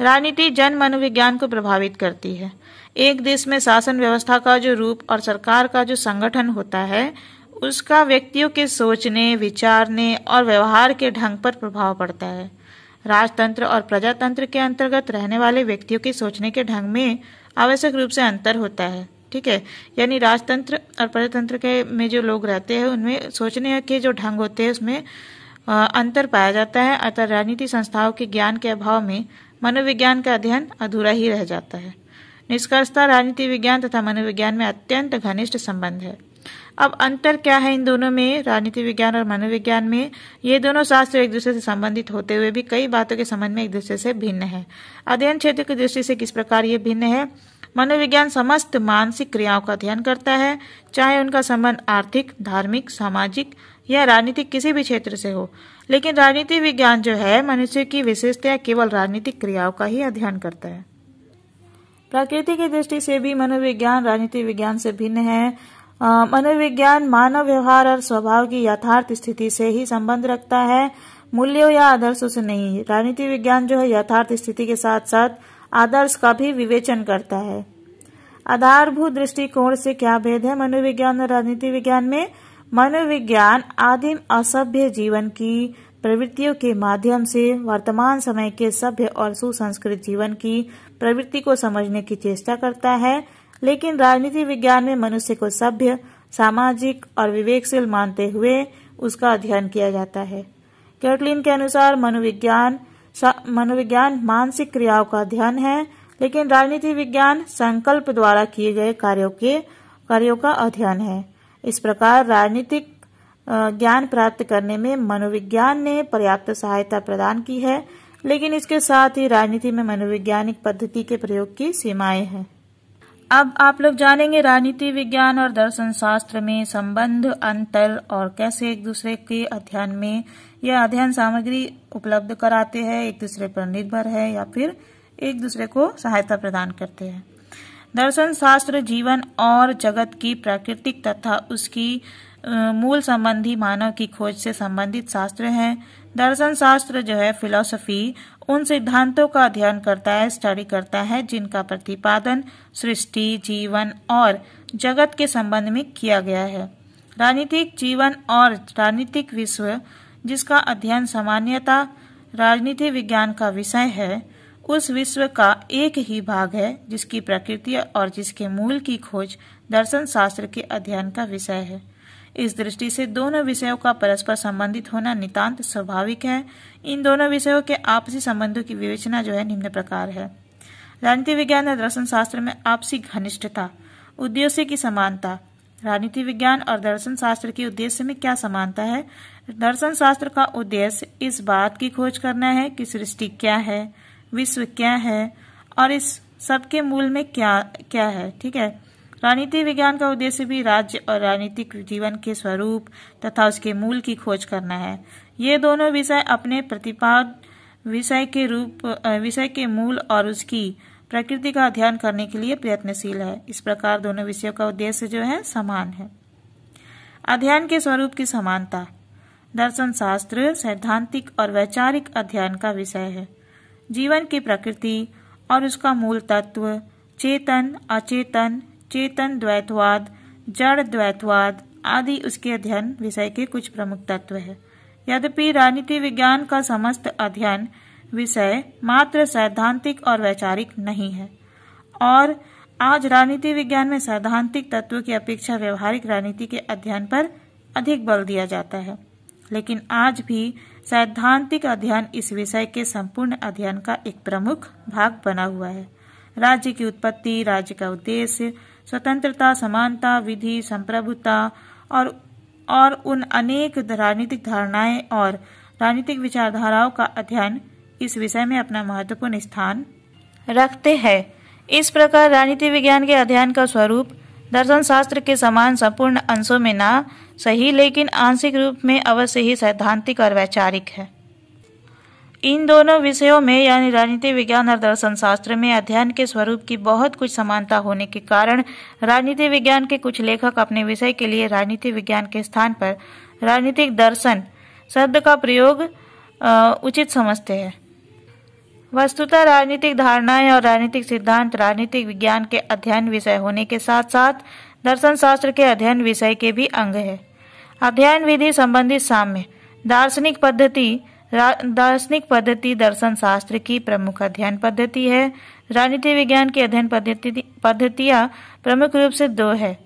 राजनीति जन मनोविज्ञान को प्रभावित करती है। एक देश में शासन व्यवस्था का जो रूप और सरकार का जो संगठन होता है उसका व्यक्तियों के सोचने, विचारने और व्यवहार के ढंग पर प्रभाव पड़ता है। राजतंत्र और प्रजातंत्र के अंतर्गत रहने वाले व्यक्तियों के सोचने के ढंग में आवश्यक रूप से अंतर होता है। ठीक है, यानी राजतंत्र और प्रजातंत्र के में जो लोग रहते हैं उनमें सोचने के जो ढंग होते हैं उसमें अंतर पाया जाता है। अतः राजनीति संस्थाओं के ज्ञान के अभाव में मनोविज्ञान का अध्ययन अधूरा ही रह जाता है। निष्कर्षतः राजनीति विज्ञान तथा मनोविज्ञान में अत्यंत घनिष्ठ संबंध है। अब अंतर क्या है इन दोनों में, राजनीति विज्ञान और मनोविज्ञान में? ये दोनों शास्त्र एक दूसरे से संबंधित होते हुए भी कई बातों के संबंध में एक दूसरे से भिन्न है। अध्ययन क्षेत्र की दृष्टि से किस प्रकार ये भिन्न है? मनोविज्ञान समस्त मानसिक क्रियाओं का अध्ययन करता है, चाहे उनका संबंध आर्थिक, धार्मिक, सामाजिक या राजनीतिक किसी भी क्षेत्र से हो। लेकिन राजनीति विज्ञान जो है मनुष्य की विशेषता केवल राजनीतिक क्रियाओं का ही अध्ययन करता है। प्रकृति की दृष्टि से भी मनोविज्ञान राजनीति विज्ञान से भिन्न है। मनोविज्ञान मानव व्यवहार और स्वभाव की यथार्थ स्थिति से ही संबंध रखता है, मूल्यों या आदर्शों से नहीं। राजनीति विज्ञान जो है यथार्थ स्थिति के साथ साथ आदर्श का भी विवेचन करता है। आधारभूत दृष्टिकोण से क्या भेद है मनोविज्ञान और राजनीति विज्ञान में? मनोविज्ञान आदिम असभ्य जीवन की प्रवृत्तियों के माध्यम से वर्तमान समय के सभ्य और सुसंस्कृत जीवन की प्रवृत्ति को समझने की चेष्टा करता है, लेकिन राजनीति विज्ञान में मनुष्य को सभ्य, सामाजिक और विवेकशील मानते हुए उसका अध्ययन किया जाता है। कैटलिन के अनुसार मनोविज्ञान मानसिक क्रियाओं का अध्ययन है, लेकिन राजनीति विज्ञान संकल्प द्वारा किए गए कार्यों का अध्ययन है। इस प्रकार राजनीतिक ज्ञान प्राप्त करने में मनोविज्ञान ने पर्याप्त सहायता प्रदान की है, लेकिन इसके साथ ही राजनीति में मनोवैज्ञानिक पद्धति के प्रयोग की सीमाएं हैं। अब आप लोग जानेंगे राजनीति विज्ञान और दर्शन शास्त्र में संबंध, अंतर और कैसे एक दूसरे के अध्ययन में यह अध्ययन सामग्री उपलब्ध कराते हैं, एक दूसरे पर निर्भर है या फिर एक दूसरे को सहायता प्रदान करते हैं। दर्शन शास्त्र जीवन और जगत की प्राकृतिक तथा उसकी मूल संबंधी मानव की खोज से संबंधित शास्त्र है। दर्शन शास्त्र जो है फिलॉसफी उन सिद्धांतों का अध्ययन करता है, स्टडी करता है जिनका प्रतिपादन सृष्टि, जीवन और जगत के संबंध में किया गया है। राजनीतिक जीवन और राजनीतिक विश्व जिसका अध्ययन सामान्यतः राजनीति विज्ञान का विषय है, उस विश्व का एक ही भाग है जिसकी प्रकृति और जिसके मूल की खोज दर्शन शास्त्र के अध्ययन का विषय है। इस दृष्टि से दोनों विषयों का परस्पर संबंधित होना नितांत स्वाभाविक है। इन दोनों विषयों के आपसी संबंधों की विवेचना जो है निम्न प्रकार है। राजनीति विज्ञान और दर्शन शास्त्र में आपसी घनिष्ठता, उद्देश्य की समानता। राजनीति विज्ञान और दर्शन शास्त्र के उद्देश्य में क्या समानता है? दर्शन शास्त्र का उद्देश्य इस बात की खोज करना है कि सृष्टि क्या है, विश्व क्या है और इस सबके मूल में क्या क्या है। ठीक है। राजनीति विज्ञान का उद्देश्य भी राज्य और राजनीतिक जीवन के स्वरूप तथा उसके मूल की खोज करना है। ये दोनों विषय अपने प्रतिपाद्य विषय के मूल और उसकी प्रकृति का अध्ययन करने के लिए प्रयत्नशील है। इस प्रकार दोनों विषयों का उद्देश्य जो है समान है। अध्ययन के स्वरूप की समानता। दर्शन शास्त्र सैद्धांतिक और वैचारिक अध्ययन का विषय है। जीवन की प्रकृति और उसका मूल तत्व, चेतन अचेतन, चेतन द्वैतवाद, जड़ द्वैतवाद आदि उसके अध्ययन विषय के कुछ प्रमुख तत्व है। यद्यपि राजनीति विज्ञान का समस्त अध्ययन विषय मात्र सैद्धांतिक और वैचारिक नहीं है और आज राजनीति विज्ञान में सैद्धांतिक तत्व की अपेक्षा व्यवहारिक राजनीति के अध्ययन पर अधिक बल दिया जाता है, लेकिन आज भी सैद्धांतिक अध्ययन इस विषय के संपूर्ण अध्ययन का एक प्रमुख भाग बना हुआ है। राज्य की उत्पत्ति, राज्य का उद्देश्य, स्वतंत्रता, समानता, विधि, संप्रभुता और उन अनेक राजनीतिक धारणाएं और राजनीतिक विचारधाराओं का अध्ययन इस विषय में अपना महत्वपूर्ण स्थान रखते हैं। इस प्रकार राजनीति विज्ञान के अध्ययन का स्वरूप दर्शन शास्त्र के समान संपूर्ण अंशों में ना सही लेकिन आंशिक रूप में अवश्य ही सैद्धांतिक और वैचारिक है। इन दोनों विषयों में यानी राजनीति विज्ञान और दर्शन शास्त्र में अध्ययन के स्वरूप की बहुत कुछ समानता होने के कारण राजनीति विज्ञान के कुछ लेखक अपने विषय के लिए राजनीति विज्ञान के स्थान पर राजनीतिक दर्शन शब्द का प्रयोग उचित समझते हैं। वस्तुतः राजनीतिक धारणाएं और राजनीतिक सिद्धांत राजनीतिक विज्ञान के अध्ययन विषय होने के साथ साथ दर्शन शास्त्र के अध्ययन विषय के भी अंग है। अध्ययन विधि संबंधी साम्य। दार्शनिक पद्धति दर्शन शास्त्र की प्रमुख अध्ययन पद्धति है। राजनीति विज्ञान की अध्ययन पद्धतियां प्रमुख रूप से दो है।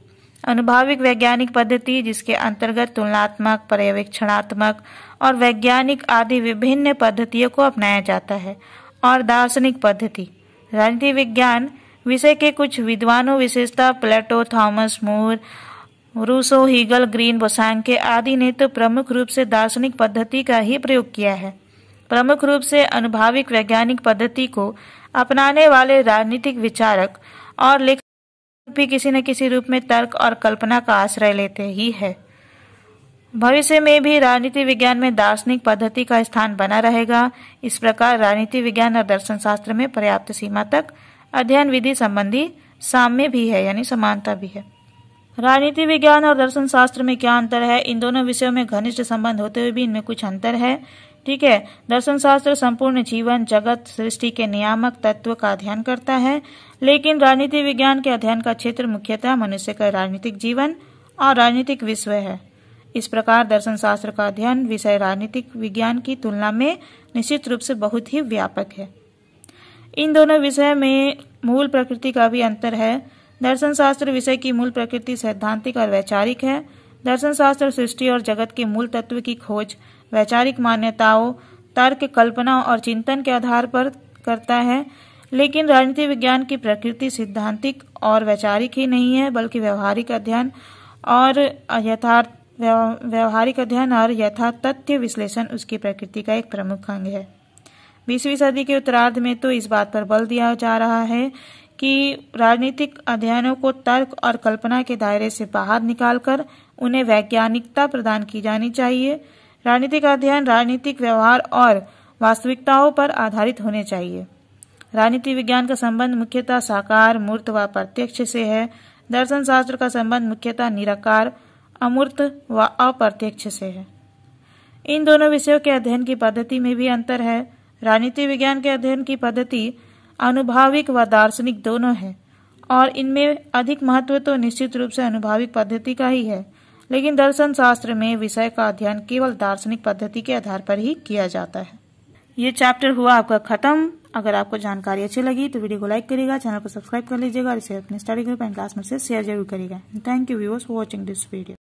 अनुभाविक वैज्ञानिक पद्धति जिसके अंतर्गत तुलनात्मक, पर्यवेक्षणात्मक और वैज्ञानिक आदि विभिन्न पद्धतियों को अपनाया जाता है, और दार्शनिक पद्धति। राजनीति विज्ञान विषय के कुछ विद्वानों विशेषतः Plato, Thomas More, Rousseau, Hegel, Green, Bosanquet आदि ने तो प्रमुख रूप से दार्शनिक पद्धति का ही प्रयोग किया है। प्रमुख रूप से अनुभाविक वैज्ञानिक पद्धति को अपनाने वाले राजनीतिक विचारक और लेखक भी किसी न किसी रूप में तर्क और कल्पना का आश्रय लेते ही है। भविष्य में भी राजनीति विज्ञान में दार्शनिक पद्धति का स्थान बना रहेगा। इस प्रकार राजनीति विज्ञान और दर्शन शास्त्र में पर्याप्त सीमा तक अध्ययन विधि संबंधी साम्य भी है यानी समानता भी है। राजनीति विज्ञान और दर्शन शास्त्र में क्या अंतर है? इन दोनों विषयों में घनिष्ठ संबंध होते हुए भी इनमें कुछ अंतर है। ठीक है। दर्शन शास्त्र संपूर्ण जीवन, जगत, सृष्टि के नियामक तत्व का अध्ययन करता है, लेकिन राजनीति विज्ञान के अध्ययन का क्षेत्र मुख्यतः मनुष्य का राजनीतिक जीवन और राजनीतिक विश्व है। इस प्रकार दर्शन शास्त्र का अध्ययन विषय राजनीतिक विज्ञान की तुलना में निश्चित रूप से बहुत ही व्यापक है। इन दोनों विषय में मूल प्रकृति का भी अंतर है। दर्शन शास्त्र विषय की मूल प्रकृति सैद्धांतिक और वैचारिक है। दर्शन शास्त्र सृष्टि और जगत के मूल तत्व की खोज वैचारिक मान्यताओं, तर्क, कल्पना और चिंतन के आधार पर करता है, लेकिन राजनीति विज्ञान की प्रकृति सिद्धांतिक और वैचारिक ही नहीं है बल्कि व्यवहारिक अध्ययन और यथातथ्य विश्लेषण उसकी प्रकृति का एक प्रमुख अंग है। 20वीं सदी के उत्तरार्ध में तो इस बात पर बल दिया जा रहा है कि राजनीतिक अध्ययनों को तर्क और कल्पना के दायरे से बाहर निकालकर उन्हें वैज्ञानिकता प्रदान की जानी चाहिए। राजनीतिक अध्ययन राजनीतिक व्यवहार और वास्तविकताओं पर आधारित होने चाहिए। राजनीति विज्ञान का संबंध मुख्यतः साकार, मूर्त व प्रत्यक्ष से है। दर्शन शास्त्र का संबंध मुख्यतः निराकार, अमूर्त व अप्रत्यक्ष से है। इन दोनों विषयों के अध्ययन की पद्धति में भी अंतर है। राजनीति विज्ञान के अध्ययन की पद्धति अनुभाविक व दार्शनिक दोनों है और इनमें अधिक महत्व तो निश्चित रूप से अनुभाविक पद्धति का ही है, लेकिन दर्शन शास्त्र में विषय का अध्ययन केवल दार्शनिक पद्धति के आधार पर ही किया जाता है। ये चैप्टर हुआ आपका खत्म। अगर आपको जानकारी अच्छी लगी तो वीडियो को लाइक करिएगा, चैनल को सब्सक्राइब कर लीजिएगा और इसे अपने स्टडी ग्रुप एंड क्लासमेट से शेयर जरूर करिएगा। Thank you viewers for watching this video.